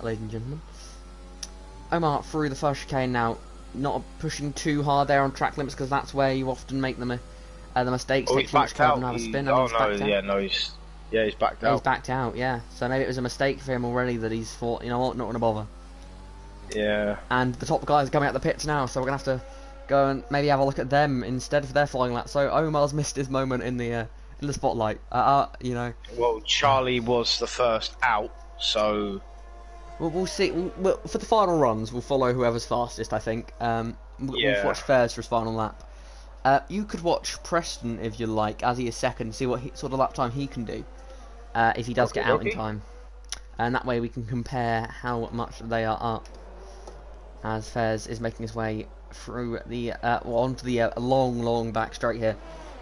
ladies and gentlemen. Omar through the first chicane now, not pushing too hard there on track limits because that's where you often make the mistakes. He's backed out. He's backed out. He's backed out. He's backed out, yeah. So maybe it was a mistake for him already that he's thought, you know what, not going to bother. Yeah. And the top guys are coming out the pits now, so we're going to have to go and maybe have a look at them instead for their flying lap. So Omar's missed his moment in the spotlight, you know. Well, Charlie was the first out, so... We'll see. For the final runs, we'll follow whoever's fastest, I think. We'll watch Fairs for his final lap. You could watch Preston, if you like, as he is second, see what sort of lap time he can do, if he does get out in time. And that way we can compare how much they are up. As Fairs is making his way through the onto the long back straight here.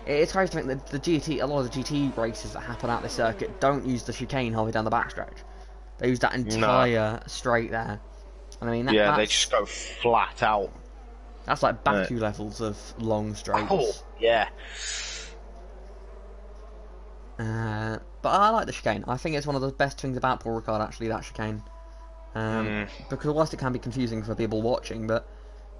It's crazy to think that a lot of the GT races that happen out this circuit don't use the chicane halfway down the backstretch. They use that entire straight there. And I mean, they just go flat out. That's like Baku levels of long straights. Oh, yeah. But I like the chicane. I think it's one of the best things about Paul Ricard, actually, that chicane. because whilst it can be confusing for people watching, but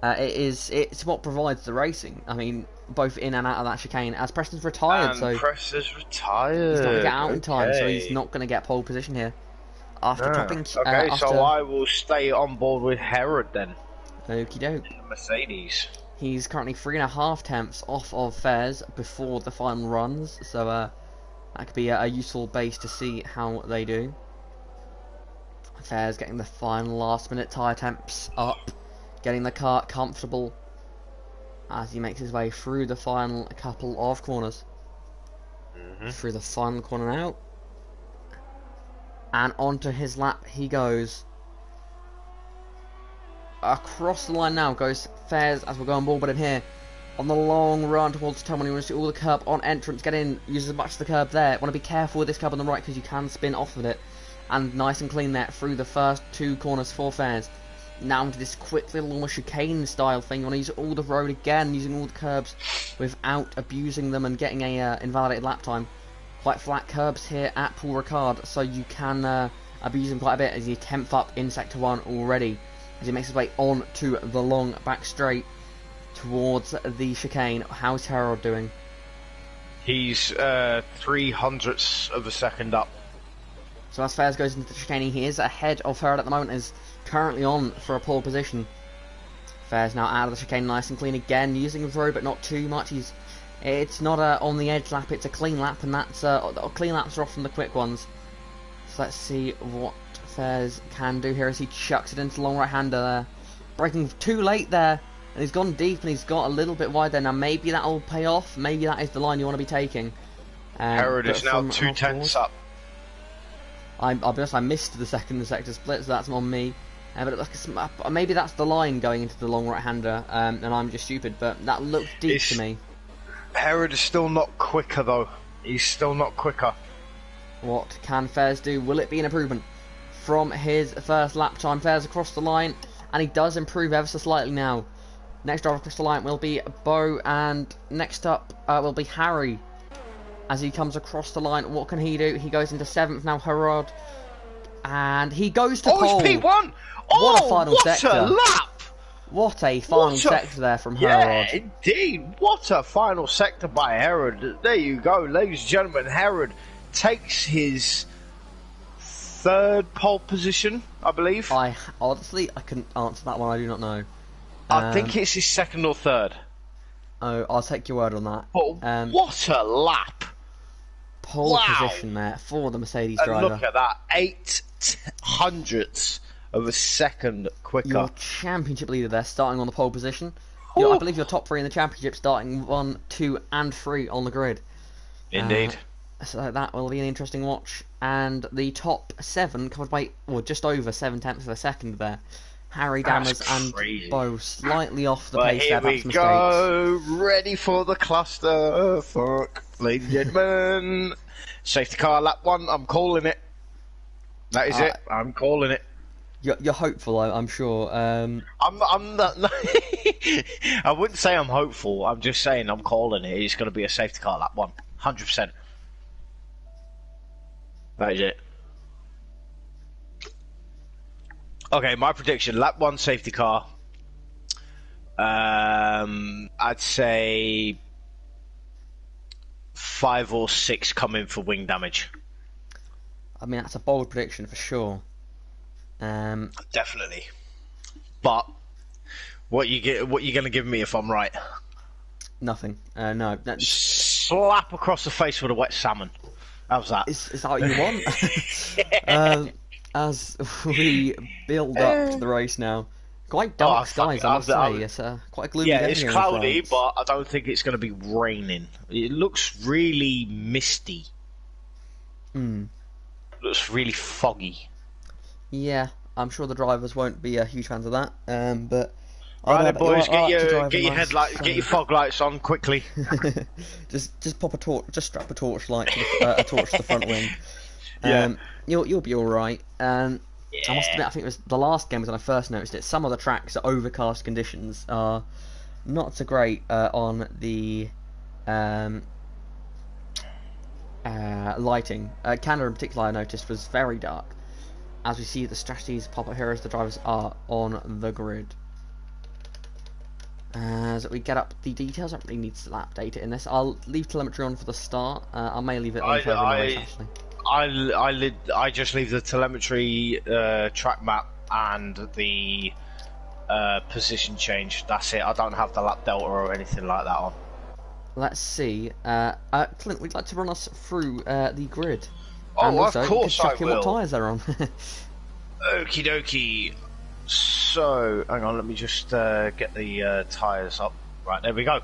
it's what provides the racing. I mean, both in and out of that chicane. As Preston's retired, And so Preston's retired. he's not going to get out in time, so he's not going to get pole position here. After topping, okay, so I will stay on board with Herod then. Okie doke. Mercedes. He's currently 3.5 tenths off of Fares before the final runs, so that could be a useful base to see how they do. Fares getting the final last-minute tyre temps up, getting the car comfortable as he makes his way through the final couple of corners. Through the final corner now, and onto his lap he goes. Across the line now goes Fares as we're going board in here. On the long run towards the turn when he wants to do all the curb on entrance, get in, use as much of the curb there. Want to be careful with this curb on the right because you can spin off of it. And nice and clean there through the first 2 corners for Fares. Now into this quick little almost chicane style thing. You want to use all the road again, using all the curbs without abusing them and getting a invalidated lap time. Quite flat curbs here at Paul Ricard, so you can abuse them quite a bit as he's 10th up in Sector 1 already. As he makes his way on to the long back straight towards the chicane. How's Harold doing? He's 0.03 of a second up. So as Fares goes into the chicane, he is ahead of Harold at the moment, is currently on for a pole position. Fares now out of the chicane nice and clean again, using the road but not too much. It's not a on the edge lap, it's a clean lap, and that's clean laps are often the quick ones. So let's see what Fares can do here as he chucks it into the long right hander there. Braking too late there, and he's gone deep and he's got a little bit wide there. Now maybe that'll pay off, maybe that is the line you want to be taking. Herod is now 2 tenths up. I'll be honest, I missed the second sector split, so that's on me. But maybe that's the line going into the long right hander, and I'm just stupid, but that looked deep to me. Herod is still not quicker though. He's still not quicker. What can Fares do? Will it be an improvement from his first lap time? Fares across the line, and he does improve ever so slightly now. Next driver across the line will be Bo, and next up will be Harry. As he comes across the line, what can he do? He goes into 7th now, Herod, and he goes to pole. It's P1! What a final sector. What a lap! What a final sector there from Herod. Yeah, indeed. What a final sector by Herod. There you go, ladies and gentlemen. Herod takes his 3rd pole position, I believe. Honestly, I couldn't answer that one. I do not know. I think it's his 2nd or 3rd. Oh, I'll take your word on that. But what a lap! Pole position there for the Mercedes driver. Look at that, 0.08 of a second quicker. Your championship leader there, starting on the pole position. I believe you're top 3 in the championship, starting 1, 2, and 3 on the grid. Indeed. So that will be an interesting watch. And the top 7 covered by, just over 7 tenths of a second there. Harry Dammers and Bo slightly off the pace there. Here we go, ready for the cluster. Fuck, ladies and gentlemen. Safety car lap 1, I'm calling it. That is it, I'm calling it. You're hopeful, I'm sure. I'm not. I wouldn't say I'm hopeful. I'm just saying I'm calling it. It's going to be a safety car lap 1, 100%. That is it. Okay, my prediction: lap 1 safety car. I'd say 5 or 6 come in for wing damage. I mean, that's a bold prediction for sure. Definitely. But what you going to give me if I'm right? Nothing. No. Slap across the face with a wet salmon. How's that? Is that what you want? As we build up to the race now, quite dark skies, I must say. It's quite a gloomy day. Yeah, it's cloudy, but I don't think it's going to be raining. It looks really misty. Looks really foggy. Yeah, I'm sure the drivers won't be huge fans of that. But right, then, boys, get your headlights, get your fog lights on quickly. just pop a torch, just strap a torch light, a torch to the front wing. Yeah. You'll be all right. Yeah. I must admit, I think it was the last game was when I first noticed it. Some of the tracks are overcast conditions are not so great on the lighting. Canada in particular, I noticed, was very dark, as we see the strategies pop up here as the drivers are on the grid. As we get up the details, I don't really need to update it in this. I'll leave telemetry on for the start. I may leave it on for every race actually. I just leave the telemetry, track map, and the position change. That's it. I don't have the lap delta or anything like that on. Let's see. Clint, would you like to run us through the grid? Oh, and also, of course I will. What tyres they're on. Okie dokie. So, hang on, let me just get the tyres up. Right, there we go.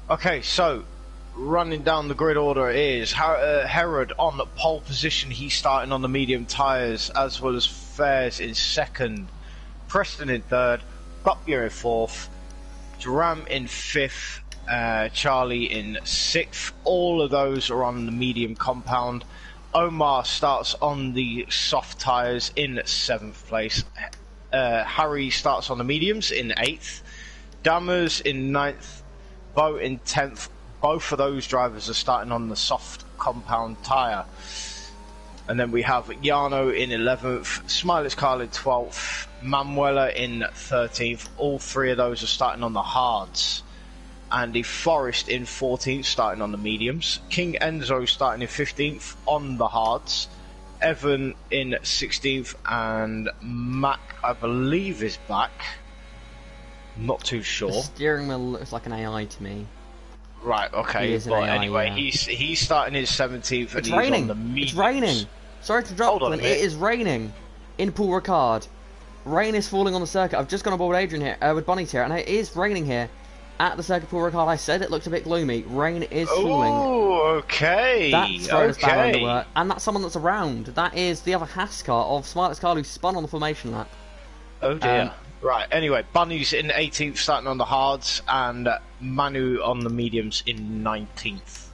Okay, so running down the grid order is Herod on the pole position. He's starting on the medium tyres, as well as Fares in second, Preston in third, Butler in fourth, Duram in fifth, Charlie in sixth. All of those are on the medium compound. Omar starts on the soft tyres in seventh place. Harry starts on the mediums in eighth. Dammers in ninth. Bo in 10th. Both of those drivers are starting on the soft compound tyre. And then we have Jarno in 11th, Smiles Carl in 12th, Manuela in 13th. All three of those are starting on the hards. Andy Forrest in 14th, starting on the mediums. King Enzo starting in 15th on the hards. Evan in 16th, and Mac, I believe, is back. Not too sure. The steering wheel looks like an AI to me. Right, okay, but AI, anyway, yeah. he's starting his 17th and it's he's raining. On the mediums. It's raining. Sorry to drop, but it is raining in Paul Ricard. Rain is falling on the circuit. I've just gone aboard Adrian here, with Bunny's here, and it is raining here at the circuit Paul Ricard. I said it looked a bit gloomy. Rain is falling. Oh, okay. That's Ferris Barrow underwork, and that's someone that's around. That is the other Haas car of Smartest car who spun on the formation lap. Oh dear. Right, anyway, Bunny's in 18th, starting on the hards, and Manu on the mediums in 19th.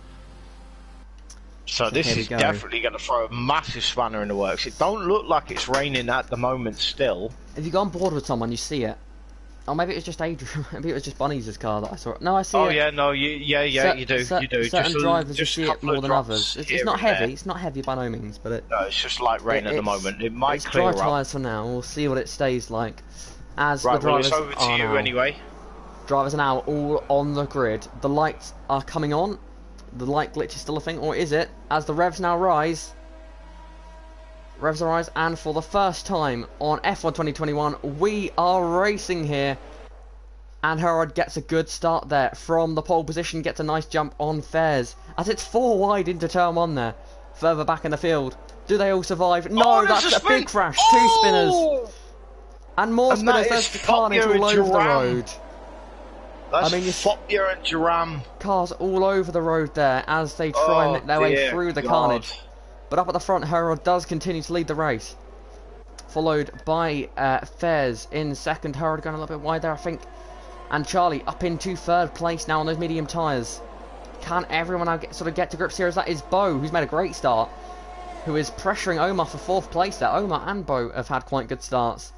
So this is definitely going to throw a massive spanner in the works. It don't look like it's raining at the moment still. If you go on board with someone, you see it. Oh, maybe it was just Adrian. Maybe it was just Bunny's car that I saw. No, I see it. Oh yeah, no, you do. Certain drivers just see it more than others. It's not heavy. It's not heavy by no means, but it. No, it's just like rain at the moment. It might clear up. Dry tyres for now. We'll see what it stays like. As right, the drivers well, it's over to you anyway. Drivers are now all on the grid. The lights are coming on. The light glitch is still a thing, or is it? As the revs now rise. Revs rise, and for the first time on F1 2021, we are racing here. And Herod gets a good start there from the pole position, gets a nice jump on Fares. As it's 4 wide into turn 1 there. Further back in the field. Do they all survive? No, that's a big crash. 2 spinners. And more spinners. There's the carnage all over the road. That's Fopia and Duram. Cars all over the road there as they try and make their way through the carnage. But up at the front, Herod does continue to lead the race. Followed by Fares in second. Herod going a little bit wide there, I think. And Charlie up into third place now on those medium tyres. Can everyone now get to grips here? As that is Bo, who's made a great start, who is pressuring Omar for 4th place there. Omar and Bo have had quite good starts.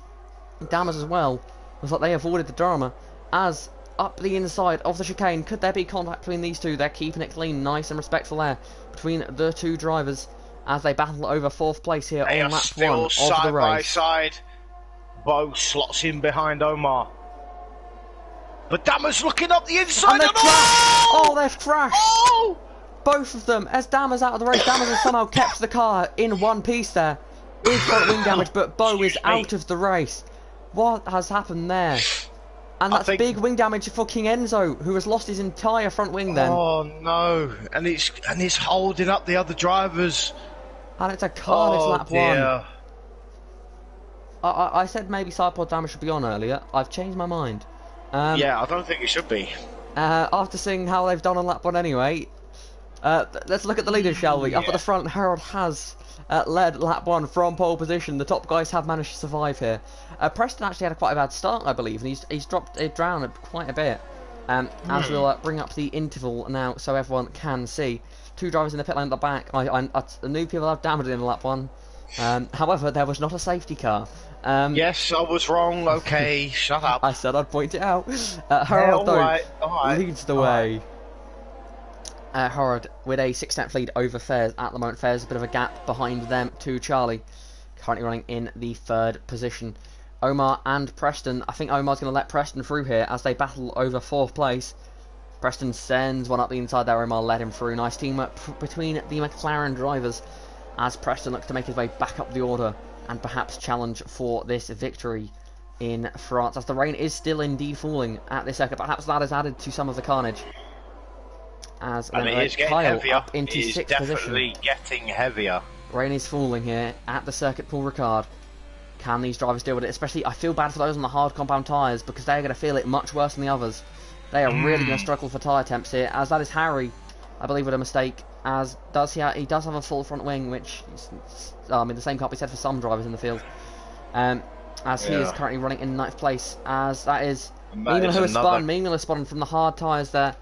Dammers as well. Looks like they avoided the drama. As up the inside of the chicane, could there be contact between these two? They're keeping it clean, nice and respectful there between the two drivers as they battle over 4th place here on lap 1 of the race. Side by side. Bo slots in behind Omar. But Dammers looking up the inside. And they've crashed! Oh, they've crashed! Oh! Both of them. As Dammers out of the race, Dammers has somehow kept the car in one piece there. Is front wing damage, but Bo is out of the race. What has happened there? And that's big wing damage for King Enzo, who has lost his entire front wing then. Oh no! And it's holding up the other drivers. And it's a carnage lap 1. I said maybe side pod damage should be on earlier. I've changed my mind. Yeah, I don't think it should be. After seeing how they've done on lap 1 anyway, let's look at the leaders, shall we? Up at the front, Harold has led lap 1 from pole position. The top guys have managed to survive here. Preston actually had quite a bad start, I believe, and he's dropped it down quite a bit. As we'll bring up the interval now so everyone can see. 2 drivers in the pit lane at the back. I knew people have damaged in lap 1. However, there was not a safety car. Yes, I was wrong. Okay, shut up. I said I'd point it out. Harold, though, leads the way. Harold with a 6-step lead over Fares at the moment. Fares a bit of a gap behind them to Charlie. currently running in the 3rd position. Omar and Preston. I think Omar's going to let Preston through here as they battle over 4th place. Preston sends one up the inside there. Omar let him through. Nice teamwork between the McLaren drivers as Preston looks to make his way back up the order and perhaps challenge for this victory in France. As the rain is still indeed falling at this second, perhaps that has added to some of the carnage. As and it is getting Kyle heavier. up into it is 6th definitely position. getting heavier. Rain is falling here at the circuit Paul Ricard. Can these drivers deal with it? Especially, I feel bad for those on the hard compound tyres because they're going to feel it much worse than the others. They are really going to struggle for tyre temps here, as that is Harry, I believe, with a mistake. As he does have a full front wing, which I mean the same can't be said for some drivers in the field. As he is currently running in 9th place, as that is Mingler who has spun. Mingler has spun from the hard tyres there.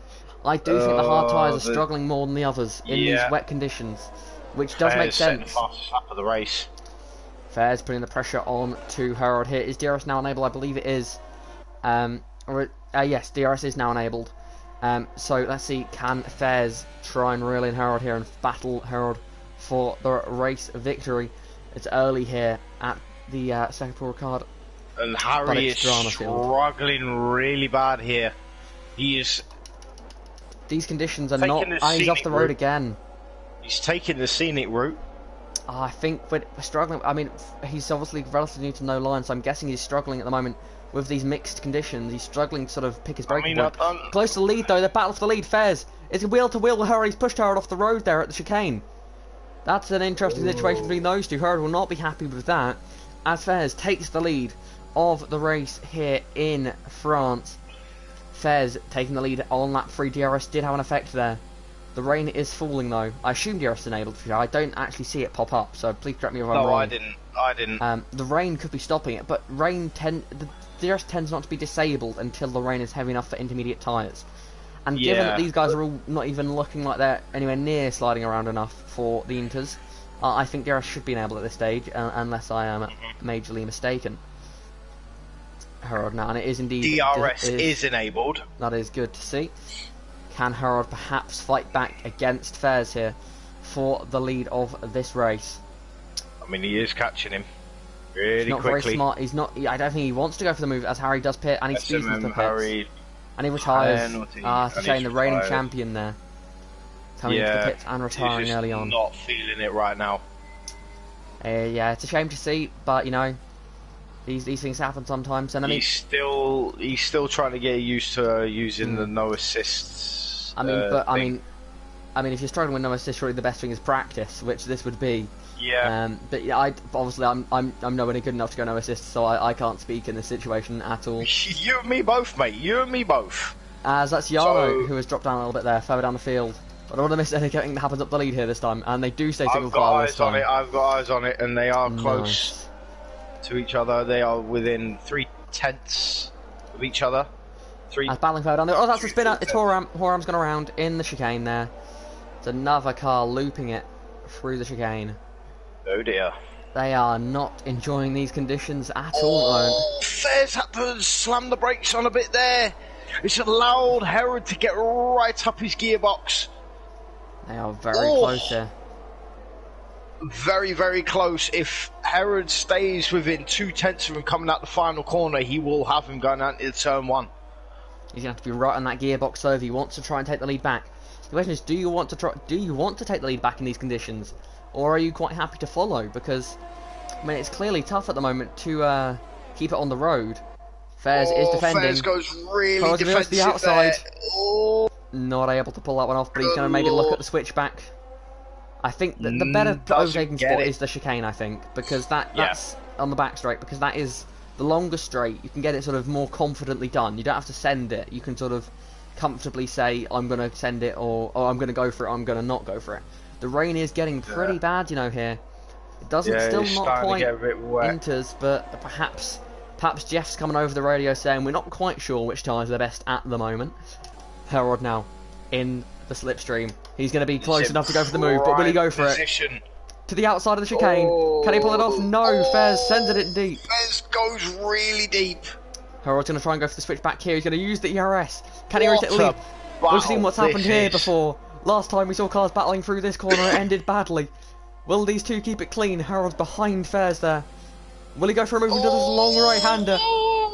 I do think the hard tyres are struggling more than the others in these wet conditions, which does make sense. The fastest lap of the race. Fair's putting the pressure on to Herod here. Is DRS now enabled? I believe it is. Yes, DRS is now enabled. So let's see, can Fairs try and reel in Herod here and battle Herod for the race victory? It's early here at the second Paul Ricard. And Harry is struggling really bad here. He is... These conditions are not... he's off the road again. He's taking the scenic route. I think we're struggling. I mean, he's obviously relatively new to no line, so I'm guessing he's struggling at the moment with these mixed conditions. He's struggling to sort of pick his breaking point. Close to the lead, though. They're battling for the lead. Fairs. It's a wheel-to-wheel. He's pushed Herod off the road there at the chicane. That's an interesting situation between those two. Herod will not be happy with that, as Fairs takes the lead of the race here in France. Fairs taking the lead on lap 3. DRS did have an effect there. The rain is falling though. I assume DRS enabled for you. I don't actually see it pop up, so please correct me if I'm wrong. No, I didn't. The rain could be stopping it, but the DRS tends not to be disabled until the rain is heavy enough for intermediate tyres. And given that these guys are all not even looking like they're anywhere near sliding around enough for the Inters, I think DRS should be enabled at this stage, unless I am majorly mistaken. Herod now, and it is indeed... DRS is enabled. That is good to see. Can Herod perhaps fight back against Fairs here for the lead of this race? I mean, he is catching him really not quickly. Very smart. He's not. I don't think he wants to go for the move as Harry does pit, and he speeds into the pits. And he retires. It's a shame, the reigning champion there. Coming into the pits and retiring early on. Not feeling it right now. Yeah, it's a shame to see, but you know, these things happen sometimes. And I mean, he's still trying to get used to using the no assists. I mean, I mean, if you're struggling with no assist, surely the best thing is practice, which this would be. Yeah. But yeah, obviously I'm nowhere near good enough to go no assist, so I can't speak in this situation at all. You and me both, mate. You and me both. As that's Yarno who has dropped down a little bit there, further down the field. I don't want to miss anything that happens up the lead here this time, and they do stay single file this time. I've got eyes on it, and they are close to each other. They are within 3/10 of each other. As battling further down there. Oh, that's a spinner. It's Horam. Horam's gone around in the chicane there. It's another car looping it through the chicane. Oh dear. They are not enjoying these conditions at all. Fairs had to slam the brakes on a bit there. It's allowed Herod to get right up his gearbox. They are very close here. Very, very close. If Herod stays within 2/10 of him coming out the final corner, he will have him going out into turn 1. He's going to have to be right on that gearbox though if he wants to try and take the lead back. The question is, do you want to take the lead back in these conditions, or are you quite happy to follow? Because I mean, it's clearly tough at the moment to keep it on the road. Fairs is defending. Fairs goes really defensive to the outside. Oh. Not able to pull that one off, but he's going to maybe look at the switchback. I think that the better overtaking spot is the chicane, I think, because that's on the back straight, because that is the longer straight. You can get it sort of more confidently done. You don't have to send it. You can sort of comfortably say, I'm going to send it, or I'm going to go for it, I'm going to not go for it. The rain is getting pretty bad, you know, here. It doesn't still not quite enters, but perhaps Jeff's coming over the radio saying we're not quite sure which tyres are the best at the moment. Herod now in the slipstream. He's going to be close enough to go for the move, but will he go for it? To the outside of the chicane. Can he pull it off? No, Fairs sends it in deep. Fairs goes really deep. Herald's going to try and go for the switch back here. He's going to use the ERS. Can he reach the lead? We've seen what's happened here before. Last time we saw cars battling through this corner, it ended badly. Will these two keep it clean? Harold's behind Fairs there. Will he go for a move into this long right-hander?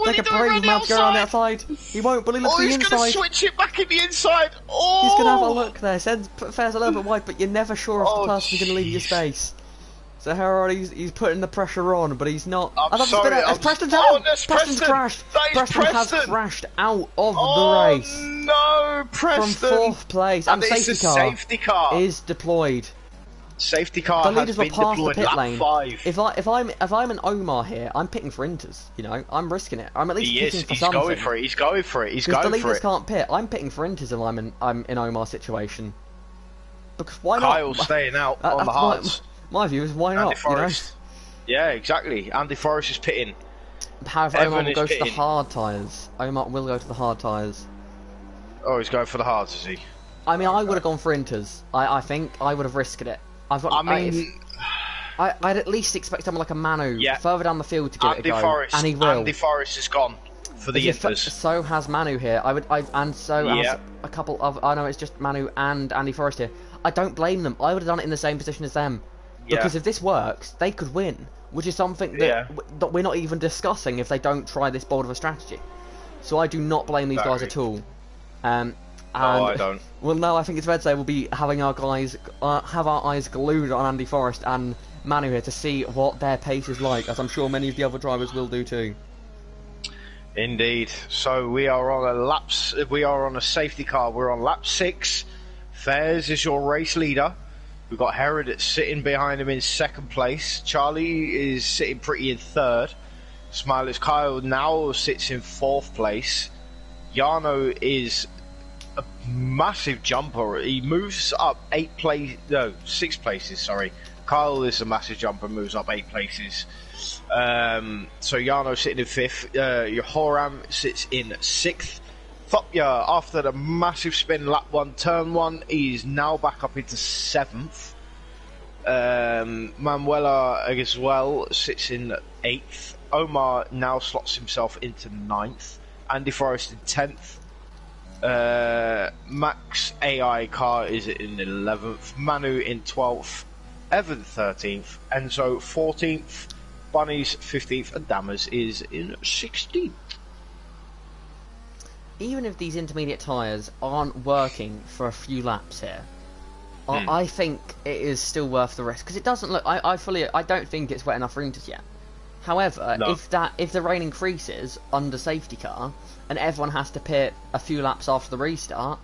Take a brave man to go around the outside. He won't, but he looks to the inside. He's going to switch it back in the inside. Oh! He's going to have a look there. Sends Fairs a little bit wide, but you're never sure if the person's going to leave your space. So Harold, he's putting the pressure on, but he's not. I'm sorry. Preston's out. Preston's crashed. Preston has crashed out of the race. No, Preston. From 4th place, and safety car is deployed. Safety car the leaders has been were past deployed the pit lap lane. 5. If I'm an Omar here, I'm picking for Inters. You know, I'm risking it. I'm at least pitting for He's something. going for it. He's going for it. He's going for it. Because the leaders can't pit. I'm pitting for Inters if I'm in Omar's situation. Because why not? Kyle's staying out on the hards. My view is why Andy not? Forrest. You know? Yeah, exactly. Andy Forrest is pitting. However, Omar will go to the hard tyres. Omar will go to the hard tyres. Oh, he's going for the hards, is he? I mean, I would have gone for Inters. I think I would have risked it. I'd at least expect someone like a Manu further down the field to give it a go, Forrest, and he will. Andy Forrest is gone for the Inters. So has Manu here. And so has a couple of. I know it's just Manu and Andy Forrest here. I don't blame them. I would have done it in the same position as them, because if this works, they could win, which is something that we're not even discussing if they don't try this bold of a strategy. So I do not blame these guys at all. No, I don't. Well, no, I think it's fair to say we'll be having our eyes glued on Andy Forrest and Manu here to see what their pace is like, as I'm sure many of the other drivers will do too. Indeed. So we are on a safety car. We're on lap 6. Fairs is your race leader. We've got Herod sitting behind him in 2nd place. Charlie is sitting pretty in 3rd. Smiley's Kyle now sits in 4th place. Jarno is a massive jumper. He moves up 6 places, sorry. Kyle is a massive jumper, moves up 8 places. So Jarno sitting in 5th. Joram sits in 6th. Thopia, after the massive spin lap 1, turn 1, he's now back up into 7th. Manuela as well sits in 8th. Omar now slots himself into 9th. Andy Forrest in 10th. Max AI car is in 11th. Manu in 12th. Evan 13th. Enzo 14th. Bunnies 15th. And Dammers is in 16th. Even if these intermediate tyres aren't working for a few laps here, I think it is still worth the risk, because it doesn't look. I don't think it's wet enough for Inters yet. However, if the rain increases under safety car and everyone has to pit a few laps after the restart,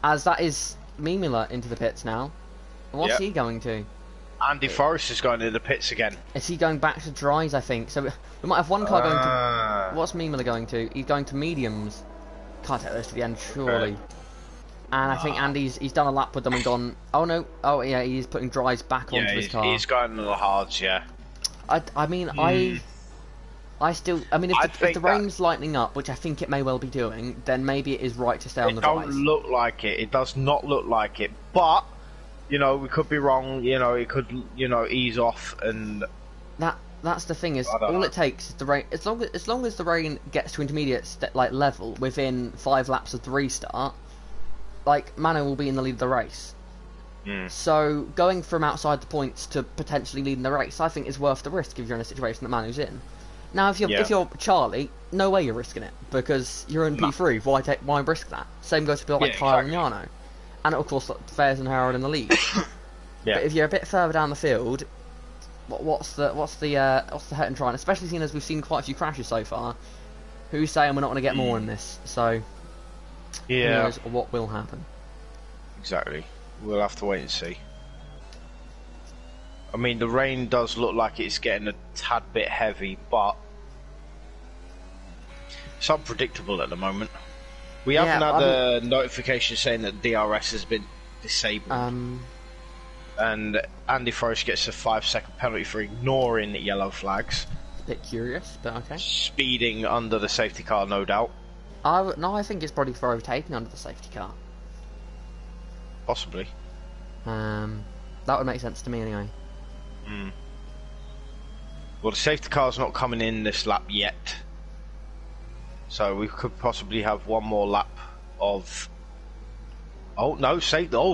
as that is Mimula into the pits now, what's he going to? Andy Forrest is going to the pits again. Is he going back to dries? I think so. We might have one car going to. What's Mimula going to? He's going to mediums. Can't take those to the end, surely. And I think Andy's done a lap with them and gone. Oh no! Oh yeah, he's putting dries back onto his car. He's going to the hards, yeah. I mean, I still. I mean, if the rain's lightening up, which I think it may well be doing, then maybe it is right to stay on the dries. It don't look like it. It does not look like it. But you know, we could be wrong. You know, it could ease off and. That's the thing, is all it takes is the rain. As long as the rain gets to intermediate level within 5 laps of the restart, like Manu will be in the lead of the race. So going from outside the points to potentially leading the race, I think is worth the risk if you're in a situation that Manu's in. Now, if you're Charlie, no way you're risking it, because you're in P3. Why risk that? Same goes to people like Kyle and Jarno, and of course Fairs and Harold in the lead. But if you're a bit further down the field. What's the hurt and trying? Especially seeing as we've seen quite a few crashes so far. Who's saying we're not going to get more in this? So who knows what will happen? Exactly. We'll have to wait and see. I mean, the rain does look like it's getting a tad bit heavy, but it's unpredictable at the moment. We haven't had a notification saying that DRS has been disabled. And Andy Forrest gets a 5-second penalty for ignoring yellow flags. A bit curious, but okay. Speeding under the safety car, no doubt. No, I think it's probably for overtaking under the safety car. Possibly. That would make sense to me anyway. Well, the safety car's not coming in this lap yet. So we could possibly have one more lap of... Oh, no,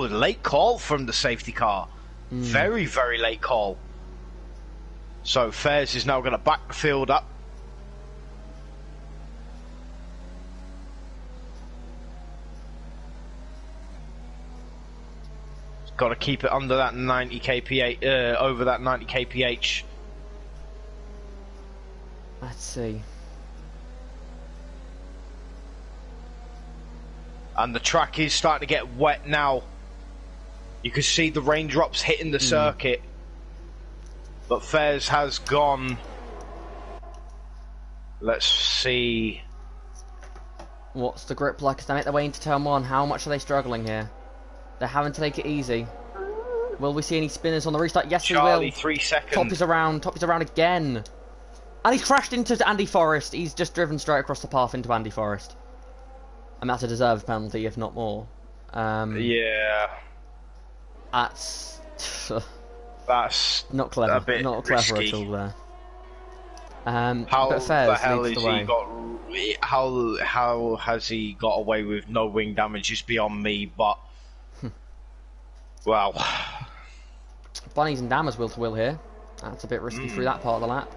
late call from the safety car. Very, very late call. So Fairs is now going to back the field up. Got to keep it under that 90 kph, over that 90 kph. Let's see. And the track is starting to get wet now. You can see the raindrops hitting the circuit. But Fairs has gone. Let's see. What's the grip like as they make their way into turn 1? How much are they struggling here? They're having to take it easy. Will we see any spinners on the restart? Yes, Charlie, we will. 3 seconds. Top is around again. And he's crashed into Andy Forrest. He's just driven straight across the path into Andy Forrest. And that's a deserved penalty, if not more. Yeah. That's not clever. A bit not clever risky. at all there. How but Fairs the hell leads has the way. he got? How has he got away with no wing damage? Is beyond me. But wow. Bunnies and Dammers will to will here. That's a bit risky through that part of the lap.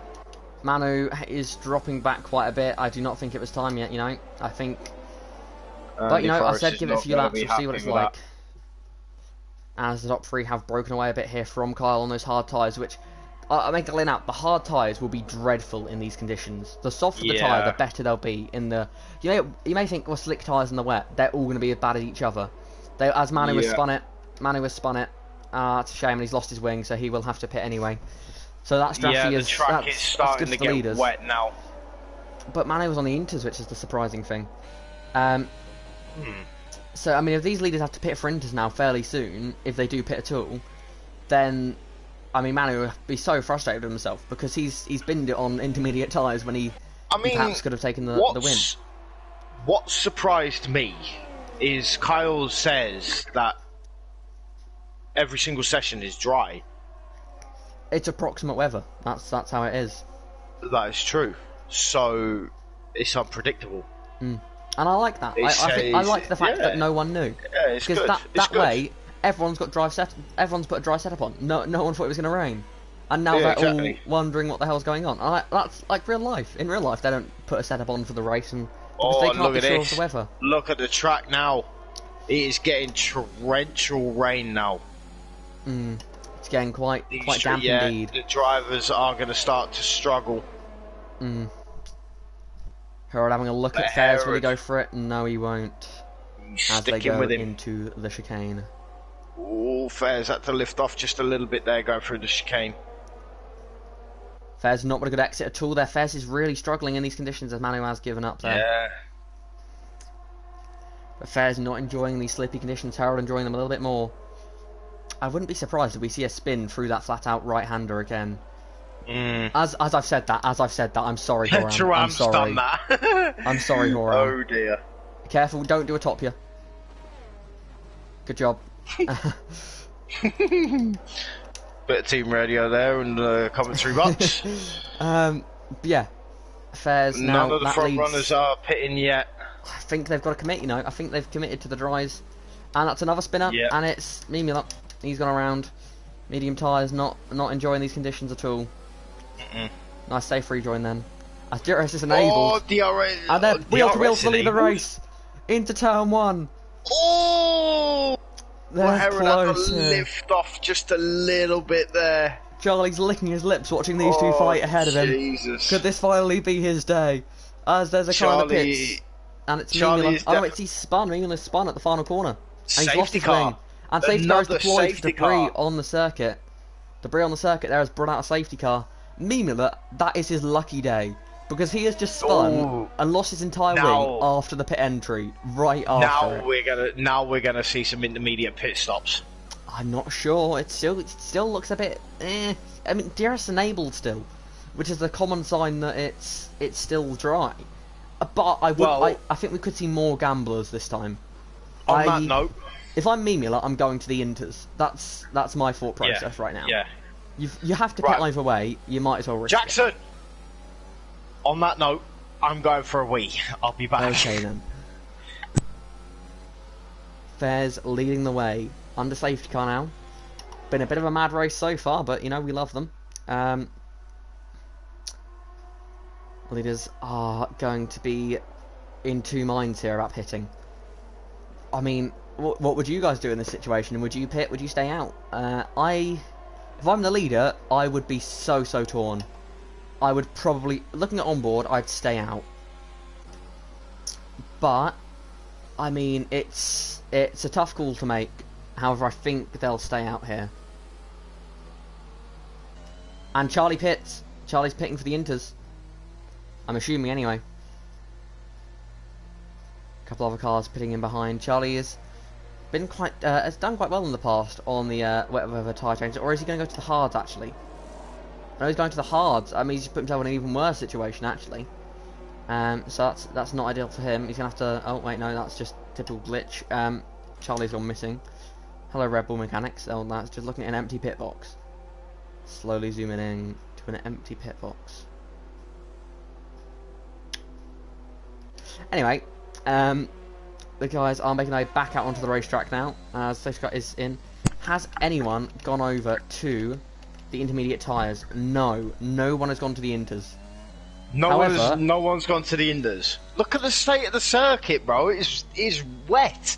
Manu is dropping back quite a bit. I do not think it was time yet. I think. But I said give it a few laps. We'll see what it's like. As the top 3 have broken away a bit here from Kyle on those hard tyres, which I make the lane out. The hard tyres will be dreadful in these conditions. The softer the tyre, the better they'll be. In the you may think, well, slick tyres in the wet, they're all going to be as bad as each other. As Manu has spun it. It's a shame, and he's lost his wing, so he will have to pit anyway. So that strategy the track is starting to get wet now. But Manu was on the inters, which is the surprising thing. So, I mean, if these leaders have to pit for inters now fairly soon, if they do pit at all, then, I mean, Manu will be so frustrated with himself because he's binned it on intermediate tyres when he perhaps could have taken the win. What surprised me is Kyle says that every single session is dry. It's approximate weather. That's how it is. That is true. So, it's unpredictable. And I like that. I like the fact that no one knew. Yeah, it's because good. that way, everyone's put a dry setup on. No one thought it was going to rain, and now they're all wondering what the hell's going on. That's like real life. In real life, they don't put a setup on for the race, and they can't be sure of the weather. Look at the track now. It is getting torrential rain now. It's getting quite damp indeed. The drivers are going to start to struggle. Harold having a look at Fairs. Will he go for it? No, he won't. As they go into the chicane. Oh, Fairs had to lift off just a little bit there, going through the chicane. Fairs not got a good exit at all there. Fairs is really struggling in these conditions as Manu has given up there. Yeah. But Fairs not enjoying these slippy conditions. Harold enjoying them a little bit more. I wouldn't be surprised if we see a spin through that flat-out right-hander again. As I've said that, I'm sorry, Horan. I'm sorry. Done that. I'm sorry, Horan. Oh dear. Careful, don't do a top here. Good job. Bit of team radio there and the commentary box. Yeah. Fairs None now. of the front runners are pitting yet. I think they've got to commit. I think they've committed to the dries, and that's another spinner. Yep. And it's Mimula. He's gone around. Medium tyres, not enjoying these conditions at all. Nice safe rejoin then. As DRS is enabled. And then wheel to wheel to lead the race. Into turn 1. Oh! They're close. Lift off just a little bit there. Charlie's licking his lips watching these two fight ahead of him. Jesus. Could this finally be his day? As there's a car in the pits. And it's Mimula. Oh, he's spun. Mimula's spun at the final corner. And he's lost his wing. And safety car is deployed for debris on the circuit. Debris on the circuit there has brought out a safety car. Mimula, that is his lucky day. Because he has just spun and lost his entire wing after the pit entry. Right after Now we're gonna see some intermediate pit stops. I'm not sure. It still looks a bit I mean, DRS enabled still. Which is the common sign that it's still dry. But I think we could see more gamblers this time. On that note, if I'm Mimula, I'm going to the inters. That's my thought process right now. Yeah. You have to pit either way. You might as well risk Jackson. it. On that note, I'm going for a wee. I'll be back. Okay then. Fairs leading the way under safety car now. been a bit of a mad race so far, but, you know, we love them. Leaders are going to be in two minds here about pitting. I mean, what would you guys do in this situation? Would you pit? Would you stay out? If I'm the leader, I would be so torn. I would probably, looking at onboard, I'd stay out. But I mean, it's a tough call to make. However, I think they'll stay out here. And Charlie pits. Charlie's pitting for the Inters. I'm assuming anyway. A couple other cars pitting in behind. Charlie has been has done quite well in the past on the whatever tyre changes. Or is he going to go to the hards actually? No, he's going to the hards. I mean, he's put himself in an even worse situation actually. So that's not ideal for him. He's gonna have to. Oh wait, no, that's just typical glitch. Charlie's gone missing. Hello, Red Bull mechanics. Oh, that's just looking at an empty pit box. Slowly zooming in to an empty pit box. Anyway, the guys are making their way back out onto the racetrack now. Safety car is in. Has anyone gone over to the intermediate tyres? No, no one has gone to the Inters. No one's gone to the Inders. Look at the state of the circuit, bro. It's wet.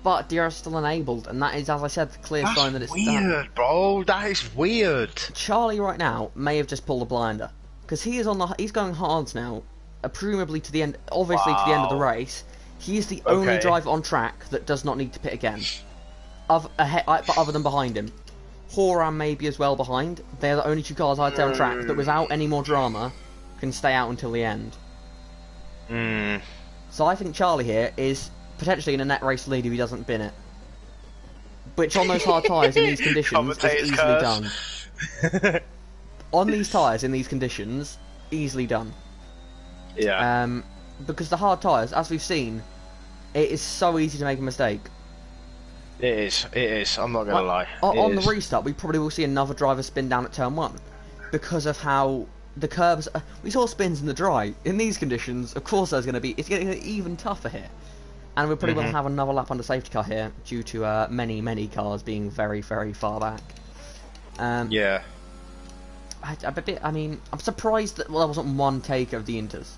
But they are still enabled, and that is, as I said, the clear sign that it's weird, bro. That is weird. Charlie right now may have just pulled a blinder because he is he's going hards now, presumably to the end. Obviously to the end of the race. He is the only driver on track that does not need to pit again, but other than behind him. Horan may be as well behind. They're the only two cars I'd say on track that, without any more drama, can stay out until the end. So I think Charlie here is potentially in a net race lead if he doesn't bin it. Which on those hard tyres in these conditions is easily done. On these tyres in these conditions, easily done. Yeah. Because the hard tyres, as we've seen, it is so easy to make a mistake. It is. I'm not going to lie. On the restart, we probably will see another driver spin down at turn 1. Because of how the curbs... we saw spins in the dry. In these conditions, of course it's going to get even tougher here. And we probably will have another lap under safety car here, due to many cars being very far back. Yeah. I mean, I'm surprised that there wasn't one take of the Inters.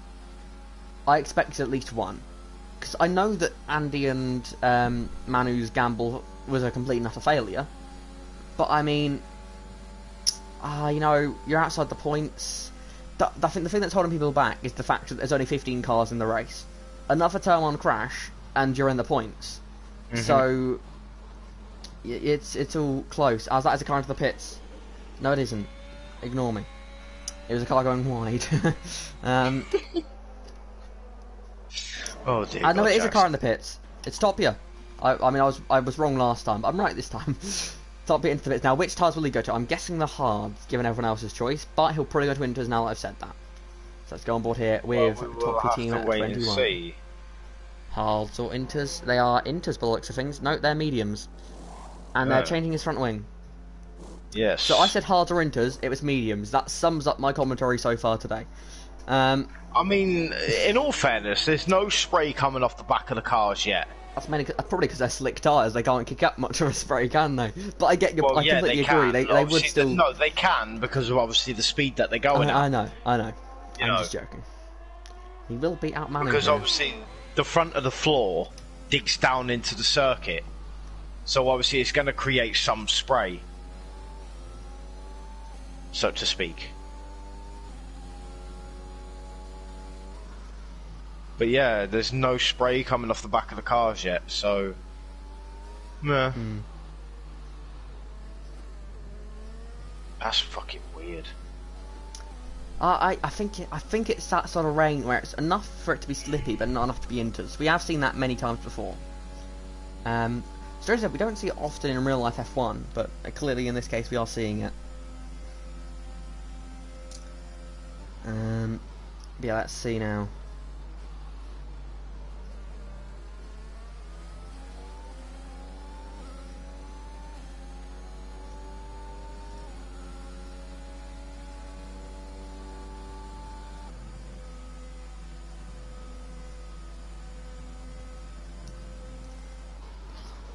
I expected at least one. Because I know that Andy and Manu's gamble was a complete and utter failure. But I mean, you know, you're outside the points. I think the thing that's holding people back is the fact that there's only 15 cars in the race. Another turn 1 crash, and you're in the points. So it's all close. That is a car into the pits. No, it isn't. Ignore me. It was a car going wide. Oh dear. I know it is a car in the pits. It's Torpedo. I mean, I was wrong last time, but I'm right this time. Torpedo into the pits. Now, which tyres will he go to? I'm guessing the hards, given everyone else's choice, but he'll probably go to Inters now that I've said that. So let's go on board here with Top Team at 21. See. Hards or Inters? They are Inters by the looks of things. No, they're mediums. And they're changing his front wing. Yes. So I said hards or Inters, it was mediums. That sums up my commentary so far today. I mean, in all fairness, there's no spray coming off the back of the cars yet. That's probably because they're slick tyres. They can't kick up much of a spray, can they? But I get your. Well, I completely agree. They would still. No, they can because of obviously the speed that they're going at. I know. I'm just joking. He will be outmaneuvered. Because obviously the front of the floor digs down into the circuit, so obviously it's going to create some spray, so to speak. But yeah, there's no spray coming off the back of the cars yet, so... Meh. That's fucking weird. I think it's that sort of rain where it's enough for it to be slippy, but not enough to be Inters. We have seen that many times before. Strangely, we don't see it often in real life F1, but clearly in this case we are seeing it. Yeah, let's see now.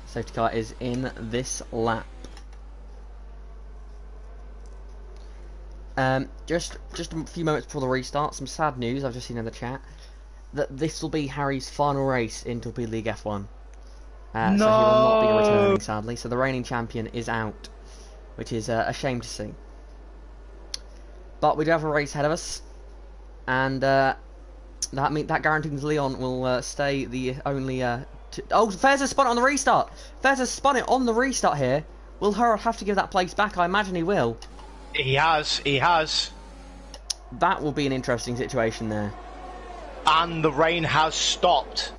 Safety car is in this lap. Just a few moments before the restart, some sad news I've just seen in the chat that this will be Harry's final race in Torpedo League F1. No. So he will not be returning, sadly. So the reigning champion is out, which is a shame to see. But we do have a race ahead of us, and that guarantees Leon will stay the only. Oh, Fairs has spun it on the restart. Fairs has spun it on the restart here. Will Harold have to give that place back? I imagine he will. He has. He has. That will be an interesting situation there. And the rain has stopped.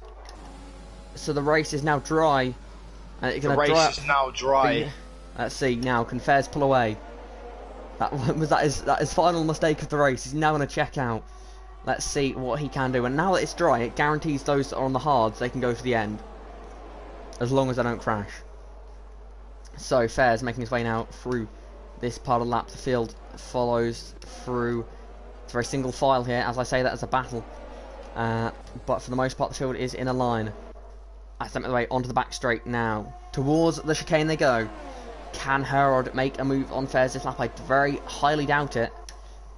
So the race is now dry. And the race is now dry. Let's see now. Can Fairs pull away? That is final mistake of the race. He's now going to check out. Let's see what he can do. And now that it's dry, it guarantees those that are on the hards they can go to the end, as long as they don't crash. So Fairs making his way now through this part of the lap. The field follows through. It's a very single file here. As I say that as a battle, but for the most part the field is in a line. I think the way onto the back straight now. Towards the chicane they go. Can Herod make a move on Fairs this lap? I very highly doubt it.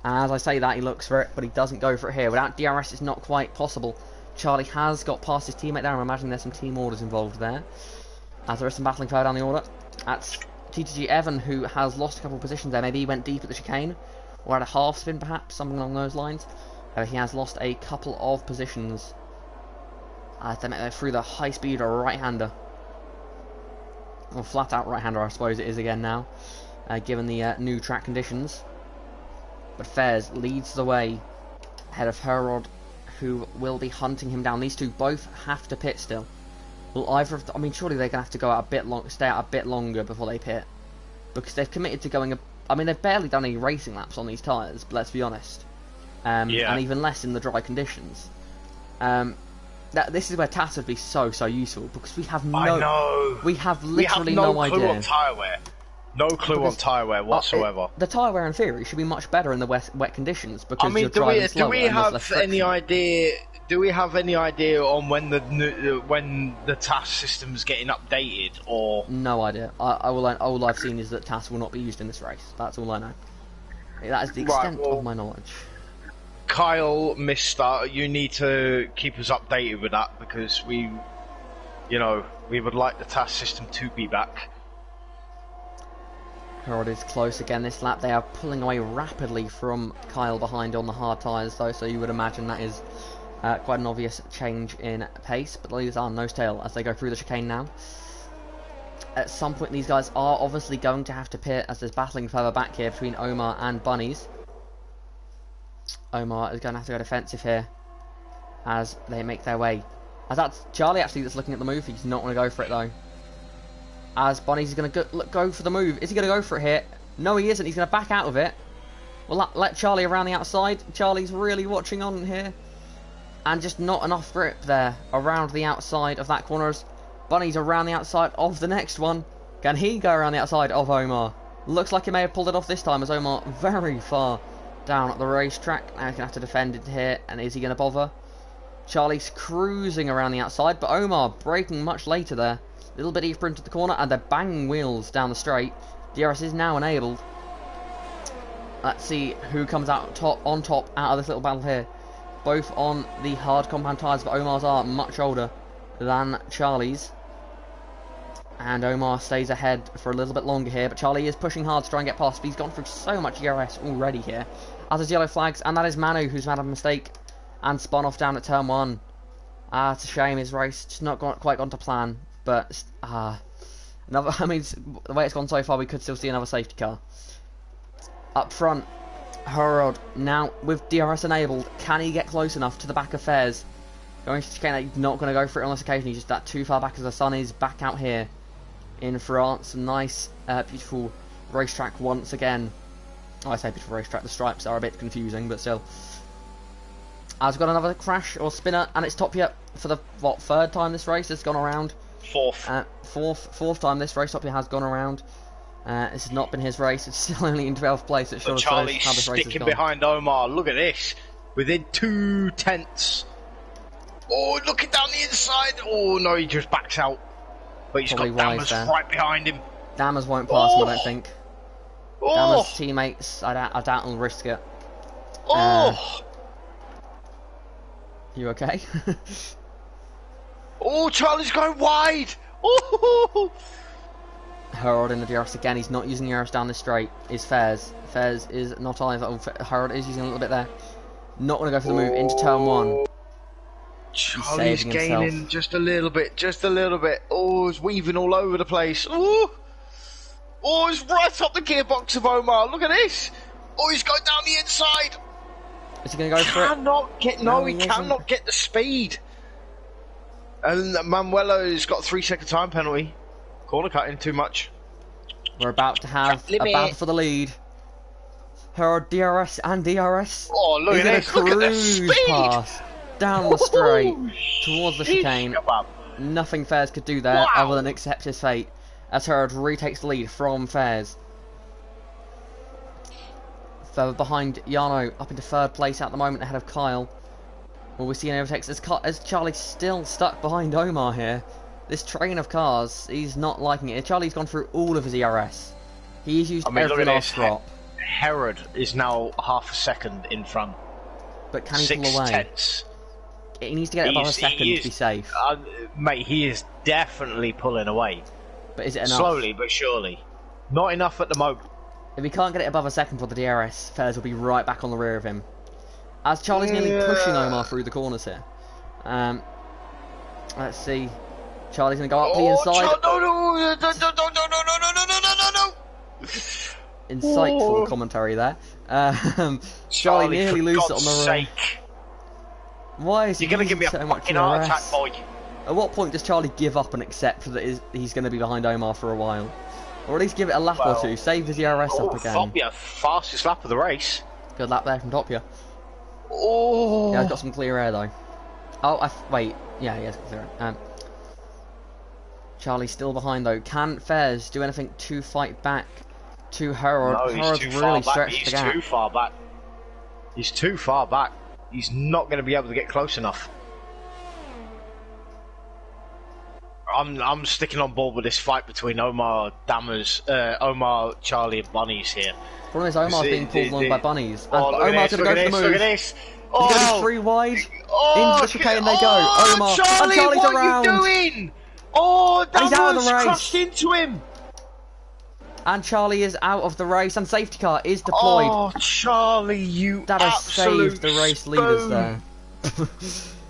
As I say that, he looks for it, but he doesn't go for it here. Without DRS, it's not quite possible. Charlie has got past his teammate there. I'm imagining there's some team orders involved there. As there is some battling further down the order. That's TTG Evan, who has lost a couple of positions there. Maybe he went deep at the chicane, or had a half spin perhaps, something along those lines. He has lost a couple of positions. Through the high-speed right-hander. Or flat-out right-hander, I suppose it is again now, given the new track conditions. But Fairs leads the way ahead of Herod, who will be hunting him down. These two both have to pit still. Will either of I mean, surely they're going to have to go out stay out a bit longer before they pit, because they've committed to going. I mean, they've barely done any racing laps on these tyres. But let's be honest, and even less in the dry conditions. This is where TAS would be so useful, because we have literally no idea. Clue on tyre wear. No clue on tyre wear whatsoever. The tyre wear in theory should be much better in the wet conditions, because I mean, do we have any idea? Do we have any idea on when the TAS system's getting updated, or no idea? All I've seen is that TAS will not be used in this race. That's all I know. That is the extent of my knowledge. Kyle, Mister, you need to keep us updated with that, because we would like the TAS system to be back. Herod is close again this lap. They are pulling away rapidly from Kyle behind on the hard tyres though, so you would imagine that is quite an obvious change in pace. But these are nose tail as they go through the chicane now. At some point these guys are obviously going to have to pit, as there's battling further back here between Omar and Bunnies. Omar is going to have to go defensive here as they make their way. As that's Charlie actually that's looking at the move. He's not going to go for it though. As Bunnies is going to go for the move. Is he going to go for it here? No, he isn't. He's going to back out of it. Well, let Charlie around the outside. Charlie's really watching on here. And just not enough grip there around the outside of that corner. Bunnies around the outside of the next one. Can he go around the outside of Omar? Looks like he may have pulled it off this time, as Omar very far down at the racetrack. Now he's going to have to defend it here. And is he going to bother? Charlie's cruising around the outside, but Omar braking much later there. A little bit deeper into the corner, and they're banging wheels down the straight. DRS is now enabled. Let's see who comes out on top out of this little battle here. Both on the hard compound tyres, but Omar's are much older than Charlie's. And Omar stays ahead for a little bit longer here, but Charlie is pushing hard to try and get past. But he's gone through so much DRS already here. As is yellow flags, and that is Manu who's made a mistake and spun off down at turn 1. It's a shame his race just not quite gone to plan. But the way it's gone so far, we could still see another safety car. Up front, Herod now with DRS enabled. Can he get close enough to the back of Fairs? Going to chicane, he's not going to go for it on this occasion. He's just that too far back, as the sun is back out here in France. A nice, beautiful racetrack once again. Oh, I say beautiful racetrack. The stripes are a bit confusing, but still. I've got another crash or spinner, and it's top yet for the third time this race has gone around. Fourth time this race Topia has gone around. This has not been his race. It's still only in 12th place. It shows how this race has gone. Sticking behind Omar. Look at this. Within 2 tenths. Oh, looking down the inside. Oh no, he just backs out. But he's got Dammers right behind him. Dammers won't pass him, I don't think. Dama's teammates, I doubt will risk it. You okay? Charlie's going wide. Oh. Harold in the DRS again. He's not using the DRS down the straight. Is Fairs. Fairs is not either. Harold is using a little bit there. Not going to go for the move into turn 1. Charlie's gaining just a little bit. Oh, he's weaving all over the place. Oh, he's right up the gearbox of Omar. Look at this. Oh, he's going down the inside. Is he going to go for it? He cannot get the speed. And Manuelo's got a 3-second time penalty. Corner cutting too much. We're about to have a battle for the lead. Harold DRS and DRS. Oh, look at this. Look at the speed. Pass down the straight towards the chicane. Nothing Fairs could do there other than accept his fate as Harold retakes the lead from Fairs. Further behind, Jarno up into 3rd place at the moment ahead of Kyle. Will we see any overtakes as Charlie's still stuck behind Omar here? This train of cars, he's not liking it. Charlie's gone through all of his ERS. He's used every last drop. Herod is now half a second in front. But can he pull away? 6/10. He needs to get above a second to be safe. Mate, he is definitely pulling away. But is it enough? Slowly but surely. Not enough at the moment. If he can't get it above a second for the DRS, Fairs will be right back on the rear of him. As Charlie's nearly pushing Omar through the corners here. Let's see. Charlie's going to go up the inside. No. Insightful commentary there. Charlie nearly loses it on the road. Why is he going to give me so a much fucking heart attack, boy? At what point does Charlie give up and accept that he's going to be behind Omar for a while? Or at least give it a lap or two, save his ERS up again. Doppia, fastest lap of the race. Good lap there from Doppia. Oh. Yeah, I've got some clear air though. Oh, wait. Yeah, he has got clear air. Charlie's still behind though. Can Fairs do anything to fight back to Harold? No, Harold's really stretched the gap. He's too far back. He's too far back. He's not going to be able to get close enough. I'm sticking on board with this fight between Omar, Charlie, and Bunnies here. The problem is Omar's being pulled along by Bunnies. And Omar's going to go for the move. Look at this. He's going to be 3 wide. Into the chicane they go. Omar. Charlie, and Charlie's what around. are you doing? Oh, he's out of the race. Crashed into him. And Charlie is out of the race, and safety car is deployed. Oh, Charlie, you that has absolute saved the race leaders there.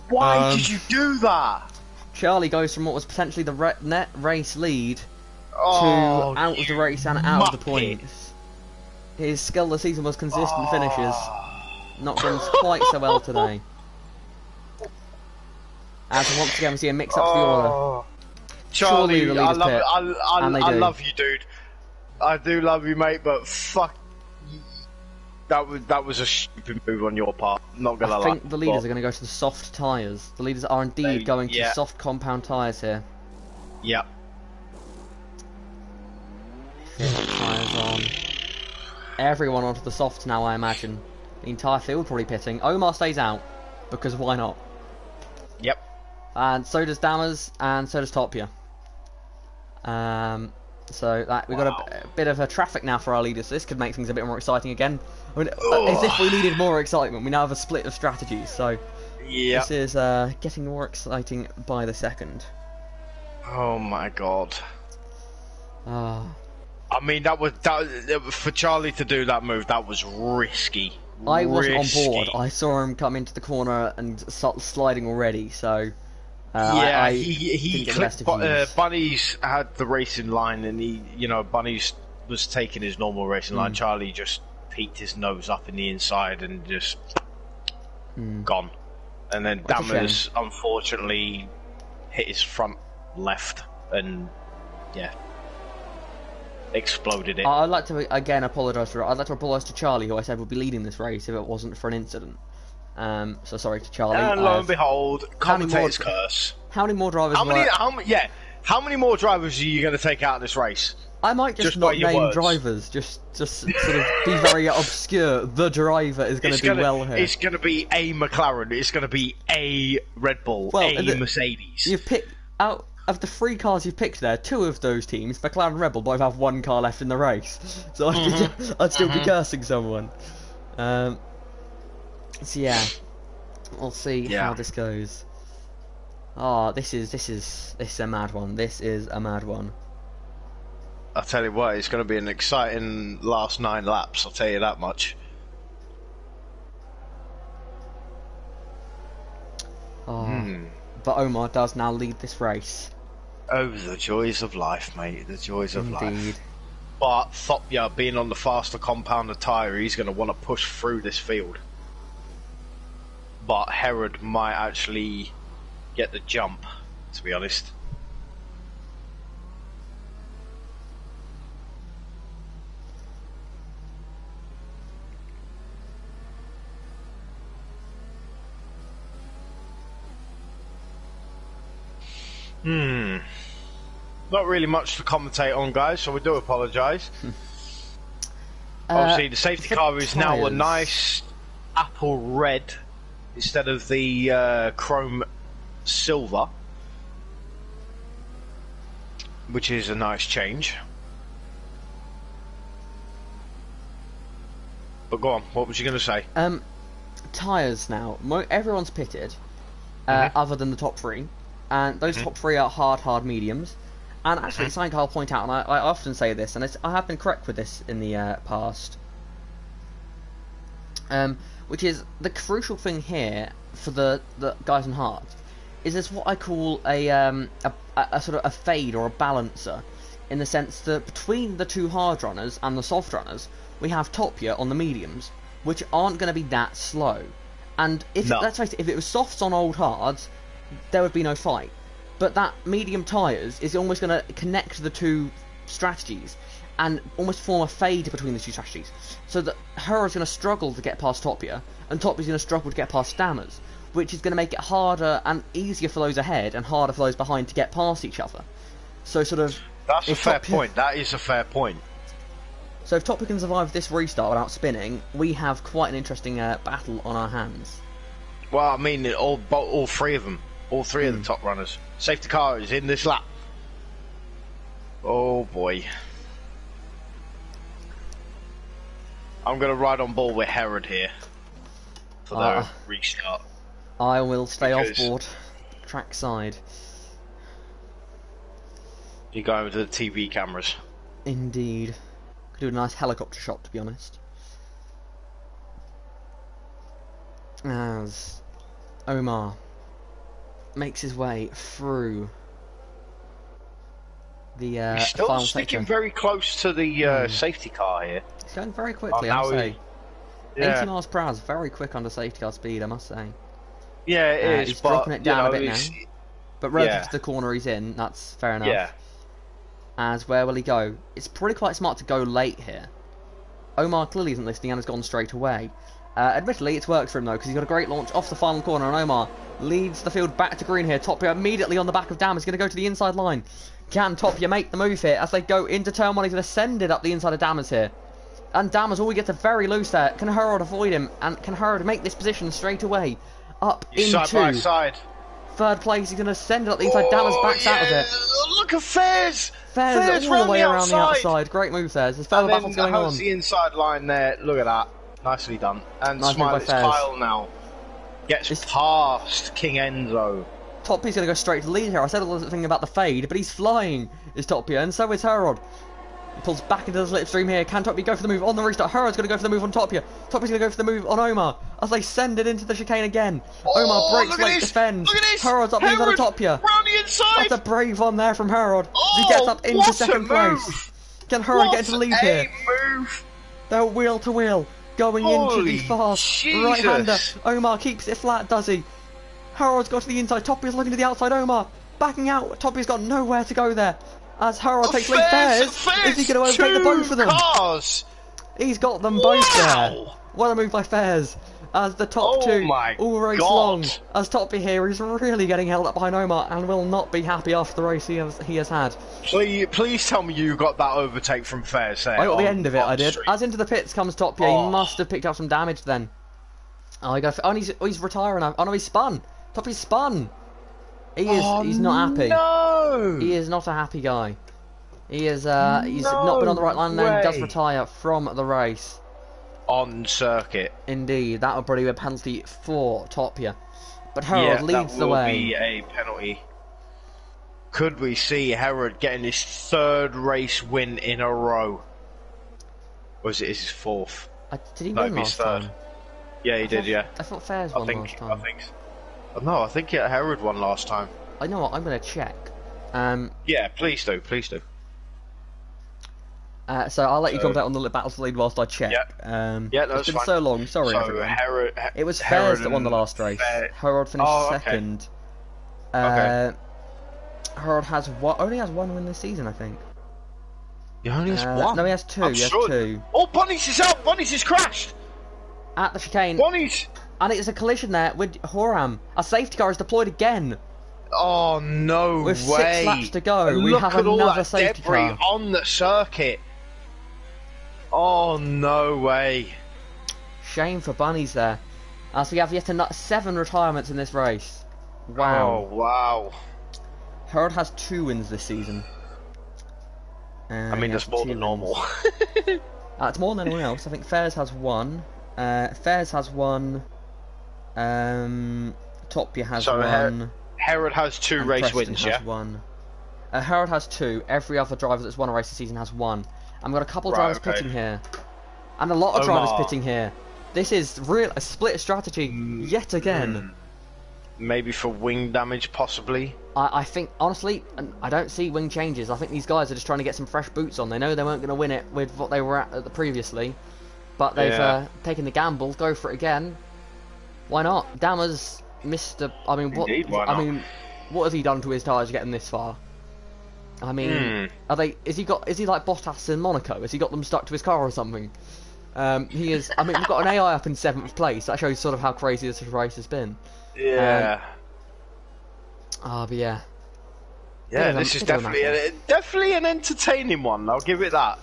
Why did you do that? Charlie goes from what was potentially the net race lead to out of the race and out of the points. His skill this season was consistent finishes. Not gone quite so well today. As once again we see a mix up to the order. Charlie, I love you, dude. I do love you, mate, but fuck. That was a stupid move on your part. Not gonna lie. I think the leaders are going to go to the soft tyres. The leaders are indeed going to soft compound tyres here. Yep. Tyres on. Everyone onto the softs now, I imagine. The entire field probably pitting. Omar stays out because why not? Yep. And so does Dammers, and so does Topia. So that we've got a bit of a traffic now for our leaders. So this could make things a bit more exciting again. I mean, as if we needed more excitement, we now have a split of strategies. So this is getting more exciting by the second. Oh my god. Ah. I mean, that for Charlie to do that move. That was risky. I wasn't on board. I saw him come into the corner and start sliding already. So. He clipped. Bunnies had the racing line, and Bunnies was taking his normal racing line. Charlie just peeked his nose up in the inside and just gone. And then Dammers unfortunately hit his front left and exploded it. I'd like to again apologise for it. I'd like to apologise to Charlie, who I said would be leading this race if it wasn't for an incident. So sorry to Charlie. And lo and behold, commentator's curse. How many more drivers? How many more drivers are you going to take out of this race? I might just not name drivers. Just sort of be very obscure. The driver is going to do well here. It's going to be a McLaren. It's going to be a Red Bull. A Mercedes. You've picked out of the 3 cars you've picked there, 2 of those teams, McLaren and Rebel, both have 1 car left in the race. So I'd still be cursing someone. So yeah, we'll see how this goes. Oh, this is a mad one. This is a mad one. I'll tell you what, it's going to be an exciting last 9 laps. I'll tell you that much. Oh, but Omar does now lead this race. Oh, the joys of life, mate. The joys of Indeed. life. But Thopia, being on the faster compounder tyre, he's going to want to push through this field. But Herod might actually get the jump, to be honest. Not really much to commentate on, guys, so we do apologise. Obviously, the safety car is now a nice apple red instead of the chrome silver, which is a nice change. But go on, what was you going to say? Tyres now. Everyone's pitted, other than the top 3. And those top 3 are hard mediums. And actually, something I'll point out, and I often say this, and I have been correct with this in the past, which is the crucial thing here for the guys on hards is there's what I call a sort of a fade or a balancer, in the sense that between the 2 hard runners and the soft runners, we have top gear on the mediums, which aren't going to be that slow. And let's face it, if it was softs on old hards, there would be no fight. But that medium tyres is almost going to connect the 2 strategies and almost form a fade between the 2 strategies. So that Hero's going to struggle to get past Topia, and Topia's going to struggle to get past Stammers, which is going to make it harder and easier for those ahead and harder for those behind to get past each other. So sort of... That's a fair point. That is a fair point. So if Topia can survive this restart without spinning, we have quite an interesting battle on our hands. Well, I mean, all 3 of them. All 3 of the top runners. Safety car is in this lap. Oh boy. I'm going to ride on board with Herod here for the restart. I will stay off board, track side. You're going with the TV cameras. Indeed. Could do a nice helicopter shot, to be honest. As Omar makes his way through the He's still final sticking section. very close to the safety car here. It's going very quickly, I must say. 80 miles per hour is very quick under safety car speed, I must say. Yeah, it is. He's but, dropping it down a bit now. But relative to the corner he's in, that's fair enough. Yeah. As where will he go? It's probably quite smart to go late here. Omar clearly isn't listening and has gone straight away. Admittedly, it's worked for him though, because he's got a great launch off the final corner, and Omar leads the field back to green here. Topia immediately on the back of Dam is going to go to the inside line. Can Topia make the move here as they go into turn 1? He's going to send it up the inside of Dammers here. And Dammers, all he gets a very loose there. Can Herod avoid him? And can Herod make this position straight away? Up into side by side. 3rd place. He's going to send it up the inside. Dammers backs out of it. Look at Fairs! Fairs all the way around the outside. Great move there. There's further battles going on. The inside line there. Look at that. Nicely done. And nice Smiley's Kyle now gets past King Enzo. Topia's going to go straight to the lead here. I said a little thing about the fade, but he's flying, is Topia, and so is Herod. He pulls back into the slipstream here. Can Topia go for the move on the restart? Herod's going to go for the move on Topia. Topia's going to go for the move on Omar as they send it into the chicane again. Omar breaks late defend. Herod's up the inside of Topia. Round the inside. That's a brave one there from Herod. He gets up into 2nd place. Can Herod get into the lead here? Move. They're wheel to wheel. Going into the fast right-hander. Omar keeps it flat, does he? Harold's got to the inside. Topia's looking to the outside. Omar backing out. Topia's got nowhere to go there. As Harold takes lead. Fairs. Is he going to overtake the both of them? Cars. He's got them both there. What a move by Fairs. As the top 2 all race long. As Topia here is really getting held up behind Omar and will not be happy after the race he has had. Please tell me you got that overtake from Fairs there. I got the end of it, I did. As into the pits comes Topia. He must have picked up some damage then. Oh, he's retiring now. Oh no, he's spun. Topia's spun. He is. Oh, he's not happy. No! He is not a happy guy. He is. He's not been on the right line, and then he does retire from the race. On circuit. Indeed, that would probably be a penalty for Torpedo. But Harold leads the way. That will be a penalty. Could we see Herod getting his 3rd race win in a row? Or is it his 4th? Did he win last time? Yeah, he did, yeah. I thought Fairs won last time. I think so. No, I think Herod won last time. I know what, I'm going to check. Yeah, please do, please do. So I'll let you comment on the battles lead whilst I check. Yeah, no, it's been so long, sorry everyone. It was Fairs that won the last race. Harold finished second. Okay. Harold only has one win this season, I think. He only has one? No, he has two. He has two. Oh, Bonnie's is out! Bonnie's has crashed! At the chicane. Bonnie's! And it's a collision there with Horam. A safety car is deployed again. Oh, no With way. 6 laps to go, we Look have at all another that safety debris car. on the circuit. Oh, no way. Shame for Bunnies there. As we have yet another 7 retirements in this race. Wow. Oh, wow. Harold has 2 wins this season. I mean, that's more than normal. It's more than anyone else. I think Fairs has 1. Fairs has 1. Topia has 1. Herod has 2 race Preston wins, has yeah? 1. Harold has 2. Every other driver that's won a race this season has 1. And we've got a couple of drivers pitting here. And a lot of drivers pitting here. This is a split strategy yet again. Maybe for wing damage, possibly. I think, honestly, I don't see wing changes. I think these guys are just trying to get some fresh boots on. They know they weren't going to win it with what they were at previously. But they've taken the gamble, go for it again. Why not? Dammer's missed a... I mean, what? Indeed, why not? I mean, what has he done to his tyres getting this far? I mean, is he like Bottas in Monaco? Has he got them stuck to his car or something? He is. I mean, we've got an AI up in 7th place. That shows sort of how crazy this race has been. Yeah. But yeah. Yeah, this is definitely an entertaining one. I'll give it that.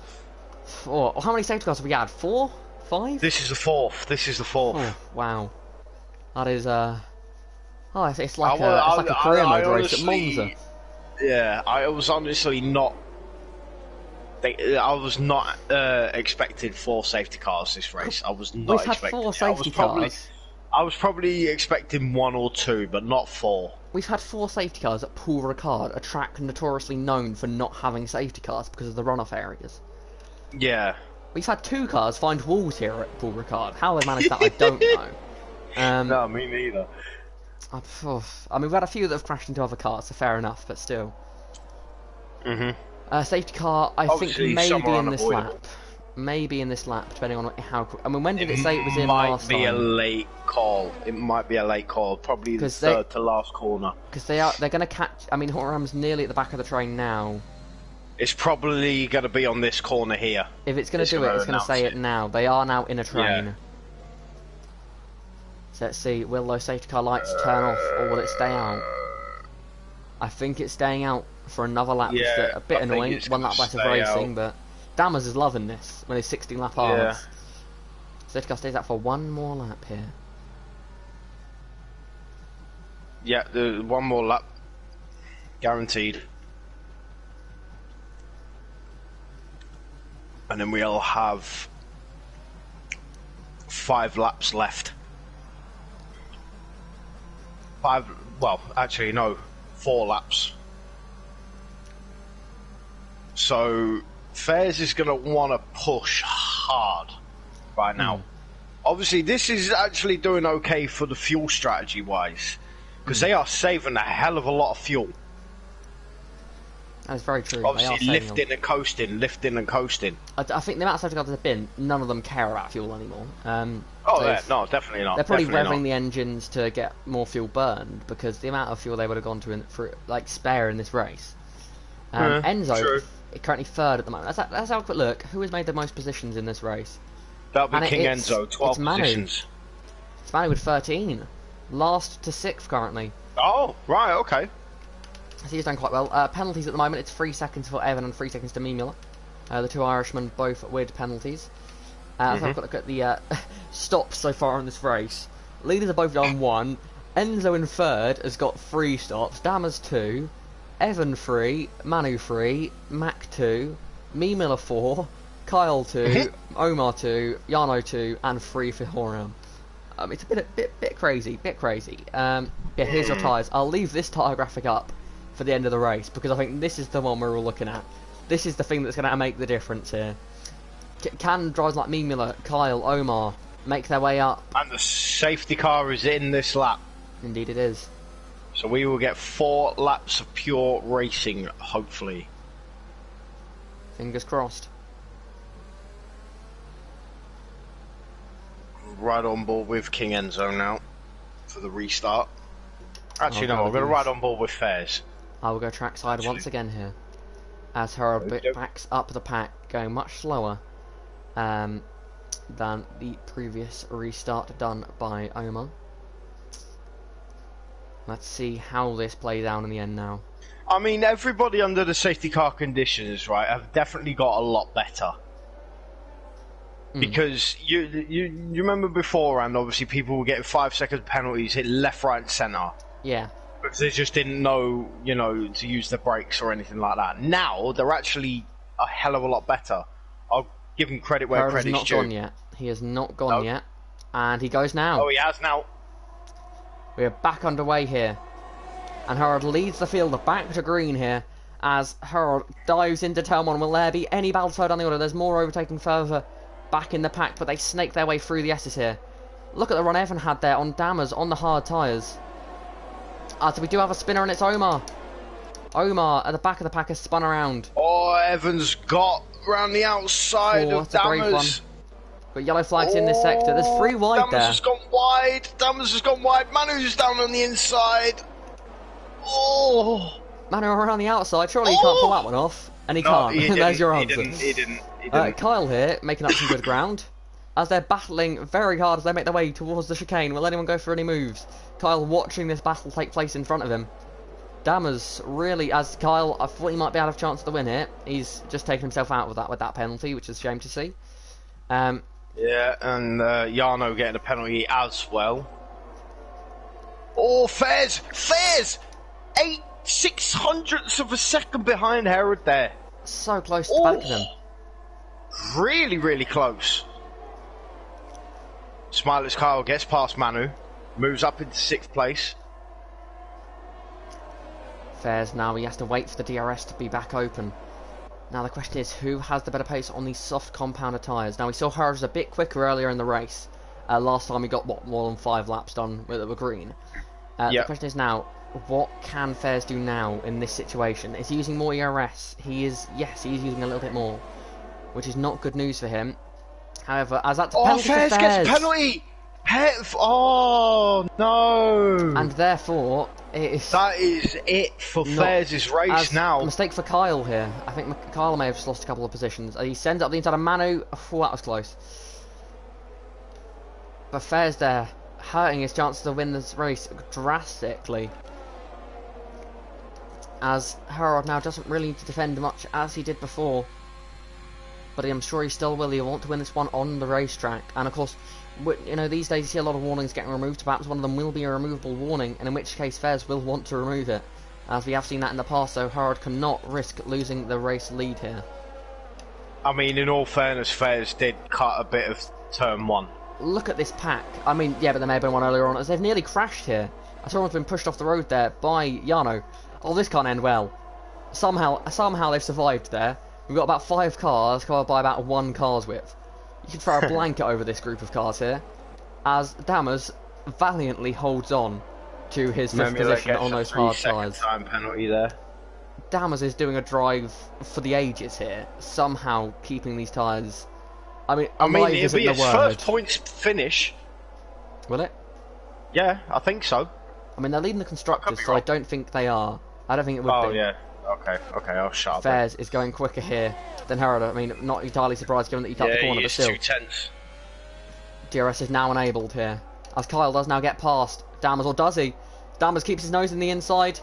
How many safety cars have we had? 4? 5? This is the 4th. This is the 4th. Oh, wow. That is it's like a career mode race at Monza. Yeah, I was honestly not. I was not expecting 4 safety cars this race. I was not expecting. We've had 4 safety cars. I was probably expecting 1 or 2, but not 4. We've had 4 safety cars at Paul Ricard, a track notoriously known for not having safety cars because of the runoff areas. Yeah. We've had 2 cars find walls here at Paul Ricard. How they managed that, I don't know. No, me neither. I mean, we've had a few that have crashed into other cars, so fair enough, but still. Safety car, I Obviously, think maybe in this lap. Maybe in this lap, depending on how... I mean, when did it say it was in last time? It might be a late call. It might be a late call. Probably the 3rd to last corner. Because they're going to catch... I mean, Horam's nearly at the back of the train now. It's probably going to be on this corner here. If it's going to do it, it's going to say it now. They are now in a train. Yeah. So let's see, will those safety car lights turn off, or will it stay out? I think it's staying out for another lap. Yeah, It's a bit annoying, 1 lap less of racing, but Dammers is loving this when he's 16 lap halves. Yeah. Safety car stays out for 1 more lap here. Yeah, 1 more lap. Guaranteed. And then we'll have 5 laps left. 5, well, actually no, 4 laps. So Fairs is going to want to push hard right now. Obviously, this is actually doing okay for the fuel strategy wise, because they are saving a hell of a lot of fuel. That's very true. Obviously, lifting and coasting. I think the amount of safety cars there's been, none of them care about fuel anymore. Yeah, no, definitely not. They're probably revving the engines to get more fuel burned, because the amount of fuel they would have gone to spare in this race. Enzo, currently 3rd at the moment. Let's have a quick look. Who has made the most positions in this race? That'll be King Enzo, 12 positions. It's Manu with 13. Last to 6th currently. Oh, right, okay. So he's done quite well. Penalties at the moment, it's 3 seconds for Evan and 3 seconds to me Miller. The 2 Irishmen both with penalties. So I've got to look at the stops so far in this race. Leaders are both on 1. Enzo in third has got 3 stops. Dammers 2. Evan 3. Manu 3. Mac 2. Me Miller 4. Kyle 2. Omar 2. Yano 2. And 3 for Horam. It's a bit crazy. Yeah, here's your tyres. I'll leave this tyre graphic up for the end of the race because I think this is the one we're all looking at. This is the thing that's going to make the difference here. Can drivers like me, Miller, Kyle, Omar make their way up? And the safety car is in this lap. Indeed it is. So we will get 4 laps of pure racing, hopefully. Fingers crossed. Right on board with King Enzo now for the restart. Actually, no, I'm going to ride on board with Fairs. I will go trackside once again here. As Harold backs up the pack, going much slower than the previous restart done by Omar. Let's see how this plays out in the end now. I mean, everybody under the safety car conditions, right, have definitely got a lot better. Because you remember beforehand, obviously people were getting 5-second penalties, hit left, right, and centre. Yeah. Because they just didn't know, you know, to use the brakes or anything like that. Now they're actually a hell of a lot better. I'll give him credit where credit's due. He has not gone yet. He has not gone yet, and he goes now. Oh, he has now. We are back underway here, and Harold leads the field back to green here as Harold dives into turn 1. Will there be any battle slow down the order? There's more overtaking further back in the pack, but they snake their way through the S's here. Look at the run Evan had there on Dammers on the hard tyres. So we do have a spinner, and it's Omar. Omar at the back of the pack has spun around. Oh, Evans got round the outside of Dammers. Got yellow flags in this sector. There's 3 wide Dammers there. Has gone wide. Dammers has gone wide. Manu's down on the inside. Oh. Manu around the outside. Surely he can't pull that one off. And he can't. There's your answer. He didn't. Kyle here, making up some good ground. As they're battling very hard as they make their way towards the chicane. Will anyone go for any moves? Kyle watching this battle take place in front of him. Dammers really, as Kyle, I thought he might be out of chance of the win here. He's just taken himself out with that penalty, which is a shame to see. Yeah, and Yano getting a penalty as well. Oh, Fairs! 6/600ths of a second behind Herod there. So close to back them. Really, really close. Smiler's Kyle gets past Manu, moves up into 6th place. Fairs now, he has to wait for the DRS to be back open. Now the question is, who has the better pace on these soft compounder tyres? Now we saw Harold was a bit quicker earlier in the race. Last time he got, more than 5 laps done with the green. The question is now, what can Fairs do now in this situation? Is he using more ERS? Yes, he is using a little bit more, which is not good news for him. However, as that's a penalty Fairs for Fairs. Gets penalty! Oh, no! And therefore, that is it for Fairs' race now. A mistake for Kyle here. I think Kyle may have just lost a couple of positions. He sends up the inside of Manu. Oh, that was close. But Fairs there, hurting his chances to win this race drastically. As Harold now doesn't really need to defend much as he did before. But I'm sure he still will. He'll want to win this one on the racetrack. And of course, you know, these days you see a lot of warnings getting removed. Perhaps one of them will be a removable warning, and in which case Fairs will want to remove it. As we have seen that in the past, so Harold cannot risk losing the race lead here. I mean, in all fairness, Fairs did cut a bit of turn 1. Look at this pack. I mean, yeah, but there may have been one earlier on, as they've nearly crashed here. I saw one's been pushed off the road there by Yano. Oh, this can't end well. Somehow they've survived there. We've got about 5 cars covered by about 1 car's width. You can throw a blanket over this group of cars here, as Dammers valiantly holds on to his 5th position on those hard tyres. Time penalty there. Dammers is doing a drive for the ages here, somehow keeping these tyres. I mean, it'll be his first points finish. Will it? Yeah, I think so. I mean, they're leading the constructors, so I don't think they are. I don't think it would be. Oh, yeah. Okay, I'll shut up. Fairs is going quicker here than Harold. I mean, not entirely surprised given that he cut the corner, but still. 2/10. DRS is now enabled here. As Kyle does now get past Dammers, or does he? Dammers keeps his nose in the inside.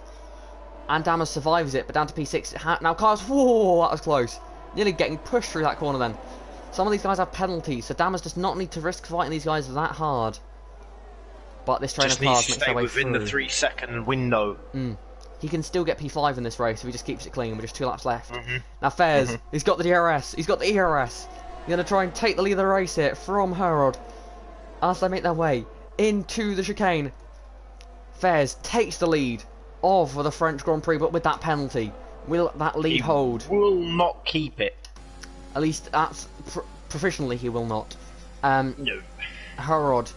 And Dammers survives it, but down to P6. Now Kyle's, whoa, that was close. Nearly getting pushed through that corner then. Some of these guys have penalties, so Dammers does not need to risk fighting these guys that hard. but this train just of cars needs to makes stay their way within through. the 3-second window. He can still get P5 in this race if he just keeps it clean with just 2 laps left. Now Fairs, he's got the DRS, he's got the ERS. He's going to try and take the lead of the race here from Herod as they make their way into the chicane. Fairs takes the lead of the French Grand Prix, but with that penalty, will that lead hold? Will not keep it. At least that's professionally he will not. No. Herod,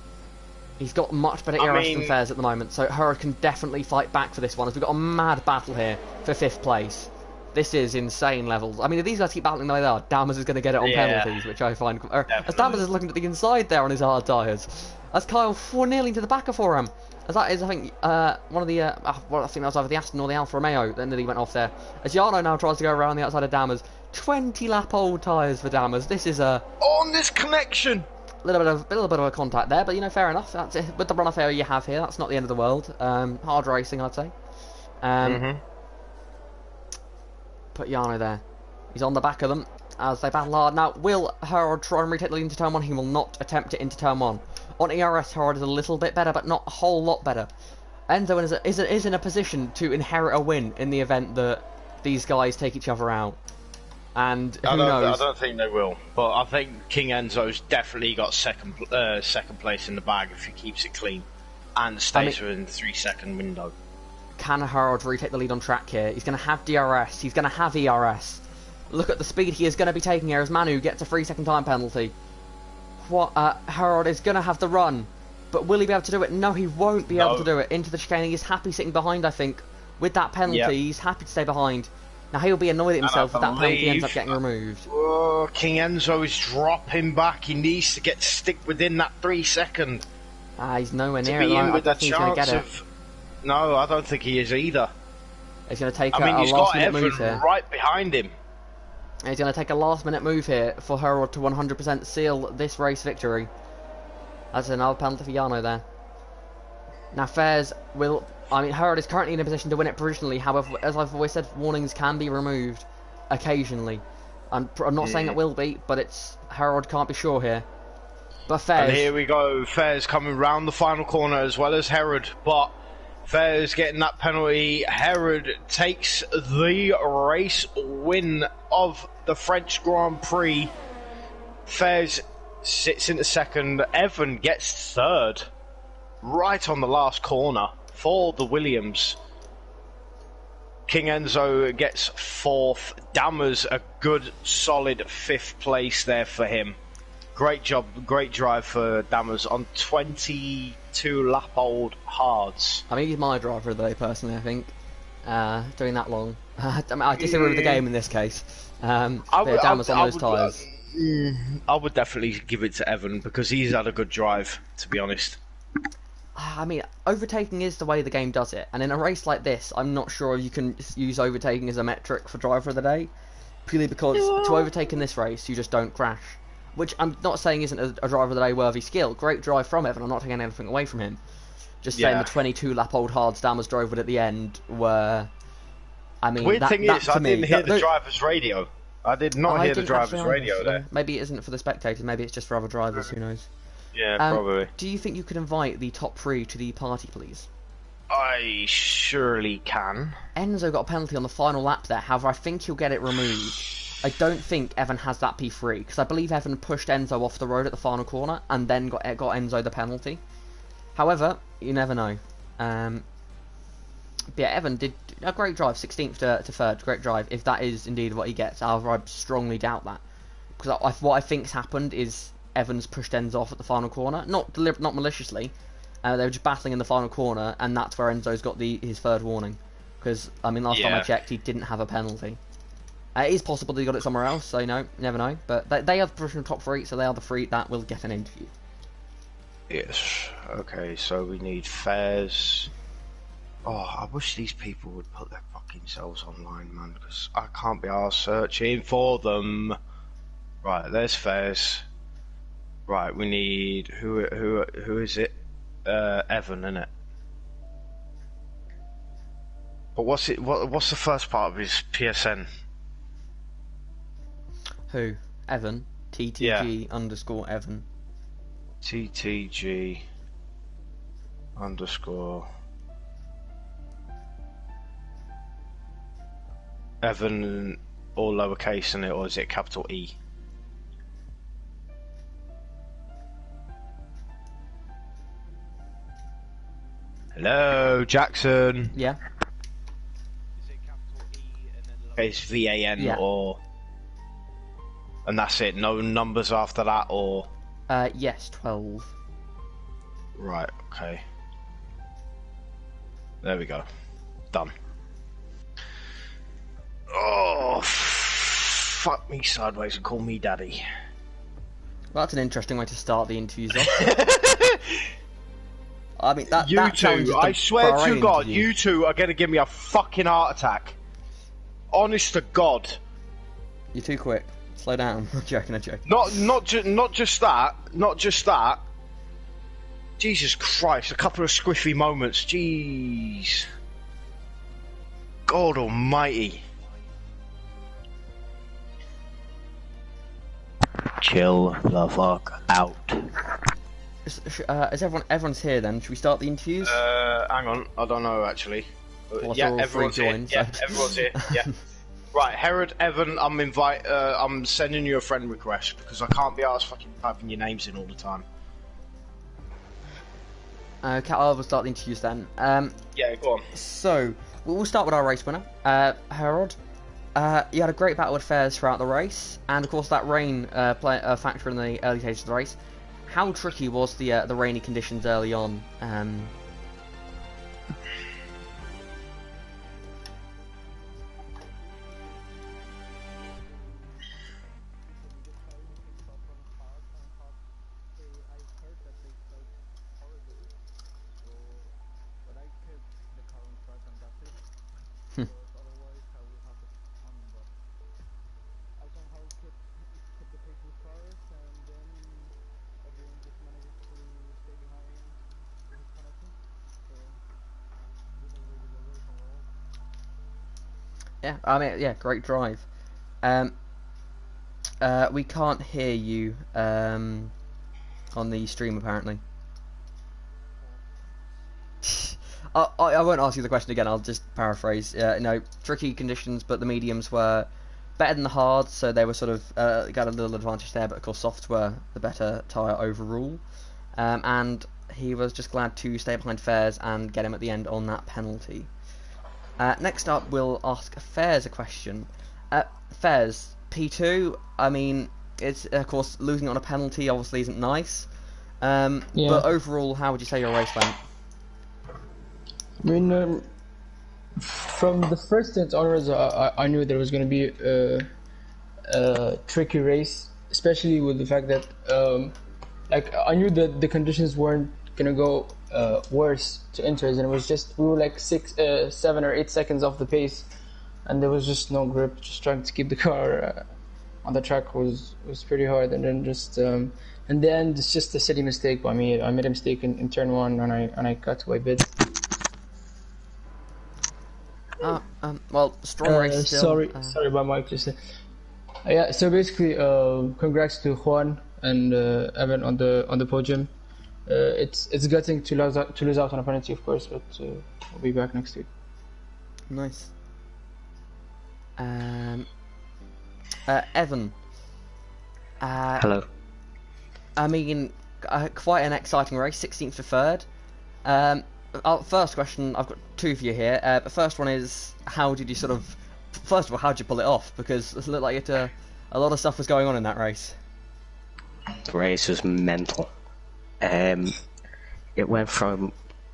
he's got much better ERS than Fairs at the moment, so Herod can definitely fight back for this one, as we've got a mad battle here for 5th place. This is insane levels. I mean, if these guys keep battling the way they are, Dammers is going to get it on penalties, which I find... as Dammers is looking at the inside there on his hard tyres. As Kyle nearly to the back of Forum. As that is, I think, one of the... well, I think that was either the Aston or the Alfa Romeo that nearly went off there. As Jarno now tries to go around the outside of Dammers. 20-lap-old tyres for Dammers. This is a... On this connection! A little bit of a contact there, but, you know, fair enough. That's it. With the run affair you have here, that's not the end of the world. Hard racing, I'd say. Put Jarno there. He's on the back of them as they battle hard. Now, will Herod try and retake the lead into turn 1? He will not attempt it into turn 1. On ERS, Herod is a little bit better, but not a whole lot better. Enzo is in a position to inherit a win in the event that these guys take each other out. And who knows? I don't think they will. But I think King Enzo's definitely got second place in the bag if he keeps it clean and stays within the 3-second window. Can Herod retake the lead on track here? He's going to have DRS. He's going to have ERS. Look at the speed he is going to be taking here as Manu gets a 3-second time penalty. Herod is going to have the run. But will he be able to do it? No, he won't be able to do it. Into the chicane. He is happy sitting behind, I think. With that penalty, he's happy to stay behind. Now, he'll be annoyed at himself if that penalty ends up getting removed. Oh, King Enzo is dropping back. He needs to stick within that 3-second. He's nowhere near it. To be in with a chance of... No, I don't think he is either. He's going to take a last-minute move here. Right behind him. He's going to take a last-minute move here for Herod to 100% seal this race victory. That's another penalty for Jarno there. Now, Fairs will... I mean, Herod is currently in a position to win it provisionally. However, as I've always said, warnings can be removed occasionally. I'm not saying it will be, but Herod can't be sure here. But Fairs... And here we go. Fairs coming round the final corner as well as Herod, but... Fairs getting that penalty. Herod takes the race win of the French Grand Prix. Fairs sits into second. Evan gets third. Right on the last corner for the Williams. King Enzo gets fourth. Dammers a good solid 5th place there for him. Great job, great drive for Dammers on 22-lap-old hards. I mean, he's my driver of the day, personally, I think. Doing that long. I disagree with the game in this case. Dammers on those tyres. I would definitely give it to Evan, because he's had a good drive, to be honest. I mean, overtaking is the way the game does it. And in a race like this, I'm not sure you can use overtaking as a metric for driver of the day. Purely because to overtake in this race, you just don't crash. Which I'm not saying isn't a driver of the day worthy skill. Great drive from Evan. I'm not taking anything away from him. Just saying the 22-lap-old hards Dammers drove with at the end were... I mean, weird thing is, I didn't hear the driver's radio. I did not hear the driver's radio there. Maybe it isn't for the spectators. Maybe it's just for other drivers. Who knows? Yeah, probably. Do you think you could invite the top 3 to the party, please? I surely can. Enzo got a penalty on the final lap there. However, I think he'll get it removed. I don't think Evan has that P3, because I believe Evan pushed Enzo off the road at the final corner and then got Enzo the penalty. However, you never know. But yeah, Evan did a great drive, 16th to 3rd, great drive, if that is indeed what he gets. However, I strongly doubt that. Because what I think's happened is Evans pushed Enzo off at the final corner, not maliciously. They were just battling in the final corner, and that's where Enzo's got his 3rd warning. Because, I mean, last time I checked, he didn't have a penalty. It is possible that he got it somewhere else, so you never know. But they are the provisional top 3, so they are the 3 that will get an interview. Yes. Okay, so we need Fairs. Oh, I wish these people would put their fucking selves online, man, because I can't be arsed searching for them. Right, there's Fairs. Right, we need... Who is it? Evan, innit? But what's the first part of his PSN? Who? Evan. TTG _ Evan. TTG. underscore Evan, all lowercase in it, or is it capital E? Hello, Jackson. Yeah. Is it capital E and then lowercase VAN, Yeah. or? And that's it. No numbers after that, or? Yes, 12. Right. Okay. There we go. Done. Oh, fuck me sideways and call me daddy. Well, that's an interesting way to start the interviews off. I mean, that You challenges two, the I swear Bahrain to God, interview. you two are going to give me a fucking heart attack. Honest to God. You're too quick. Slow down. I'm joking, I'm joking. Not just that. Jesus Christ, a couple of squiffy moments. Jeez. God Almighty. Chill the fuck out. Is everyone's here then? Should we start the interviews? Hang on, I don't know actually. Well, Yeah, all everyone's three here. joined, Yeah, so- everyone's here. Yeah. Right, Herod, Evan, I'm sending you a friend request because I can't be arsed fucking typing your names in all the time. Cat, I will start the interviews then. Yeah, go on. So, we'll start with our race winner, Harold. You had a great battle with Fairs throughout the race, and of course that rain factor in the early stages of the race. How tricky was the rainy conditions early on? Yeah, I mean, yeah, great drive. We can't hear you on the stream apparently. I won't ask you the question again. I'll just paraphrase. No, tricky conditions, but the mediums were better than the hards, so they were sort of got a little advantage there. But of course, softs were the better tyre overall. And he was just glad to stay behind Fairs and get him at the end on that penalty. Next up, we'll ask Fairs a question. Fairs, P2. I mean, it's of course losing on a penalty obviously isn't nice. Yeah. But overall, how would you say your race went? I mean, from the first stint onwards, I knew there was going to be a tricky race, especially with the fact that, like, I knew that the conditions weren't going to go worse to Inters, and it was just, we were like 7 or 8 seconds off the pace, and there was just no grip. Just trying to keep the car on the track was pretty hard, and then just in the end, it's just a silly mistake by me. I made a mistake in turn 1, and I cut away a bit. Well, strong race still. Sorry about my just. Yeah, so basically, congrats to Juan and Evan on the podium. It's gutting to lose out on a penalty, of course, but we'll be back next week. Nice. Evan. Hello. I mean, quite an exciting race, 16th to 3rd. First question, I've got two for you here. The first one is, how did you first of all, how did you pull it off? Because it looked like a lot of stuff was going on in that race. The race was mental. It went from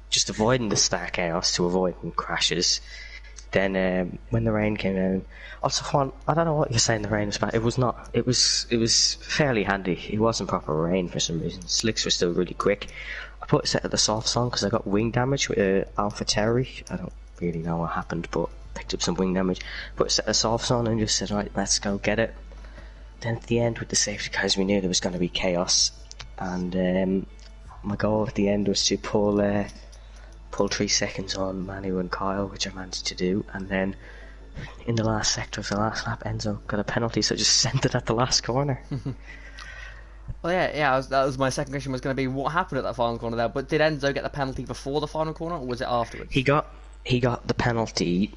just avoiding the start chaos to avoiding crashes. Then when the rain came in, also Juan, I don't know what you're saying the rain was bad. It was not. It was fairly handy. It wasn't proper rain for some reason. Slicks were still really quick. I put a set of the softs on because I got wing damage with AlphaTauri. I don't really know what happened, but picked up some wing damage. Put a set of softs on and just said, right, let's go get it. Then at the end with the safety cars, we knew there was going to be chaos, and my goal at the end was to pull 3 seconds on Manu and Kyle, which I managed to do, and then in the last sector of the last lap, Enzo got a penalty, so I just sent it at the last corner. Well, yeah. That was my second question. Was going to be what happened at that final corner there. But did Enzo get the penalty before the final corner, or was it afterwards? He got the penalty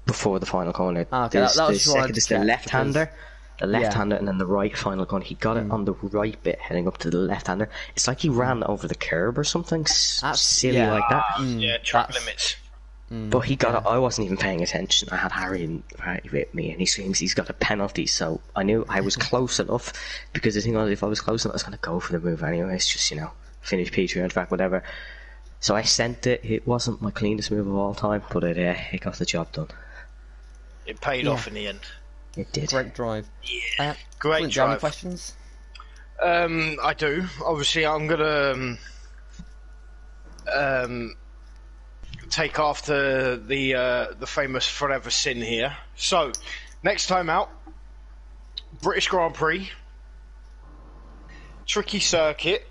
before the final corner. Okay, that was the left-hander. The left-hander and then the right final corner. He got it on the right bit, heading up to the left-hander. It's like he ran over the curb or something silly like that. Yeah, track limits. But he got it. I wasn't even paying attention. I had Harry with me, and he screams he's got a penalty. So I knew I was close enough, because the thing was, if I was close enough, I was going to go for the move anyway. It's just, finish Petrie on track, whatever. So I sent it. It wasn't my cleanest move of all time, but it got the job done. It paid off in the end. It did. Great drive. Yeah, great drive. drive. Any questions? I do. Obviously, I'm gonna take after the famous Forever Sin here. So, next time out, British Grand Prix, tricky circuit.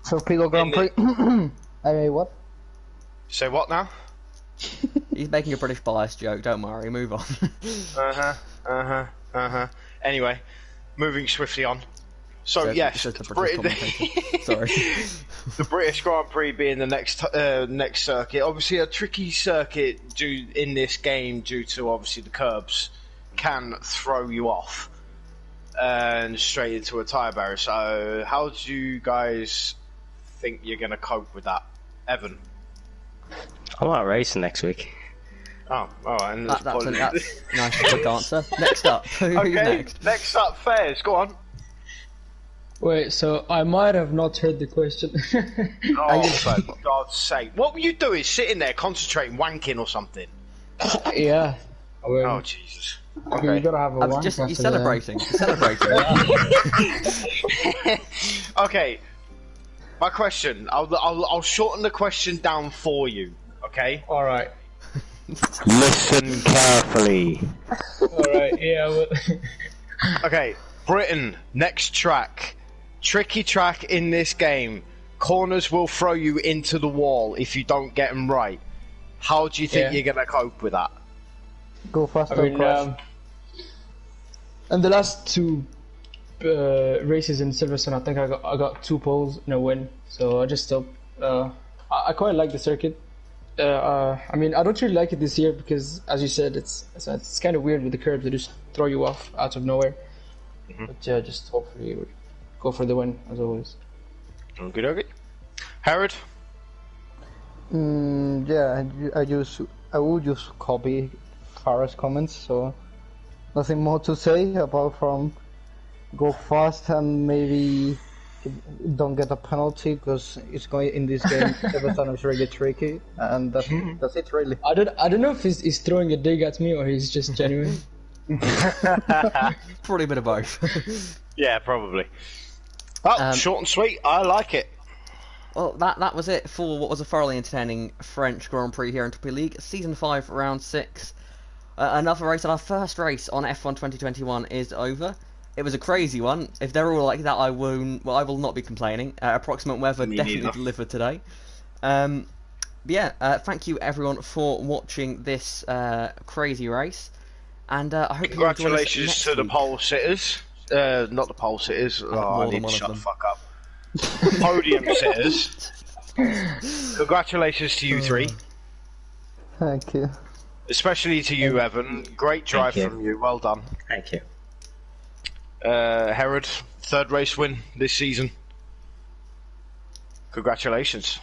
Torpedo Grand Prix. I mean, what? Say what now? He's making a British bias joke. Don't worry. Move on. Anyway, moving swiftly on. So yes, sorry. The British Grand Prix being the next circuit. Obviously, a tricky circuit in this game due to obviously the curbs can throw you off and straight into a tyre barrier. So, how do you guys think you're going to cope with that, Evan? I'm not racing next week. Oh, alright. That's a nice quick answer. Next up. Okay, next up, Fairs. Go on. Wait, so I might have not heard the question. Oh, for God's sake. What were you doing? Sitting there concentrating, wanking or something? Yeah. Oh, Jesus. Okay. You gotta have a wank. You're celebrating. You're celebrating. Okay. My question. I'll shorten the question down for you. Okay? Alright. Listen carefully. Alright, yeah. Well... Okay. Britain, next track. Tricky track in this game. Corners will throw you into the wall if you don't get them right. How do you think you're going to cope with that? Go faster, and the last two races in Silverstone, I think I got 2 poles and a win. So I just hope. I quite like the circuit. I mean, I don't really like it this year because, as you said, it's kind of weird with the curbs. They just throw you off out of nowhere. But yeah, just hopefully go for the win as always. Okay. Harrod? Yeah, I would just copy Farah's comments, so nothing more to say apart from go fast and maybe don't get a penalty because it's going in this game. Every time it's really tricky, and that's it really. I don't know if he's throwing a dig at me or he's just genuine. Probably a bit of both. Yeah, probably. Oh, short and sweet. I like it. Well, that was it for what was a thoroughly entertaining French Grand Prix here in Torpedo League, Season 5, Round 6. Another race, and our first race on F1 2021 is over. It was a crazy one. If they're all like that, I will not be complaining. Approximate weather definitely delivered today. Thank you everyone for watching this crazy race. And I hope congratulations to the pole sitters. Not the pole sitters. I need to shut the fuck up. Podium sitters. Congratulations to you three. Thank you. Especially to you, Evan. Great drive from you. Well done. Thank you. Herod, 3rd race win this season. Congratulations.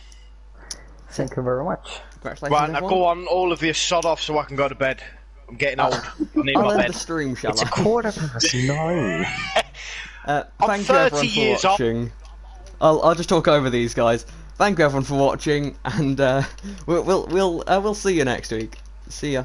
Thank you very much. Congratulations, right, now go on, all of you, sod off so I can go to bed. I'm getting old. I need I'll my end bed. the stream, shall It's I? 9:15. Thank you everyone for watching. I'll just talk over these guys. Thank you everyone for watching, and we'll see you next week. See ya.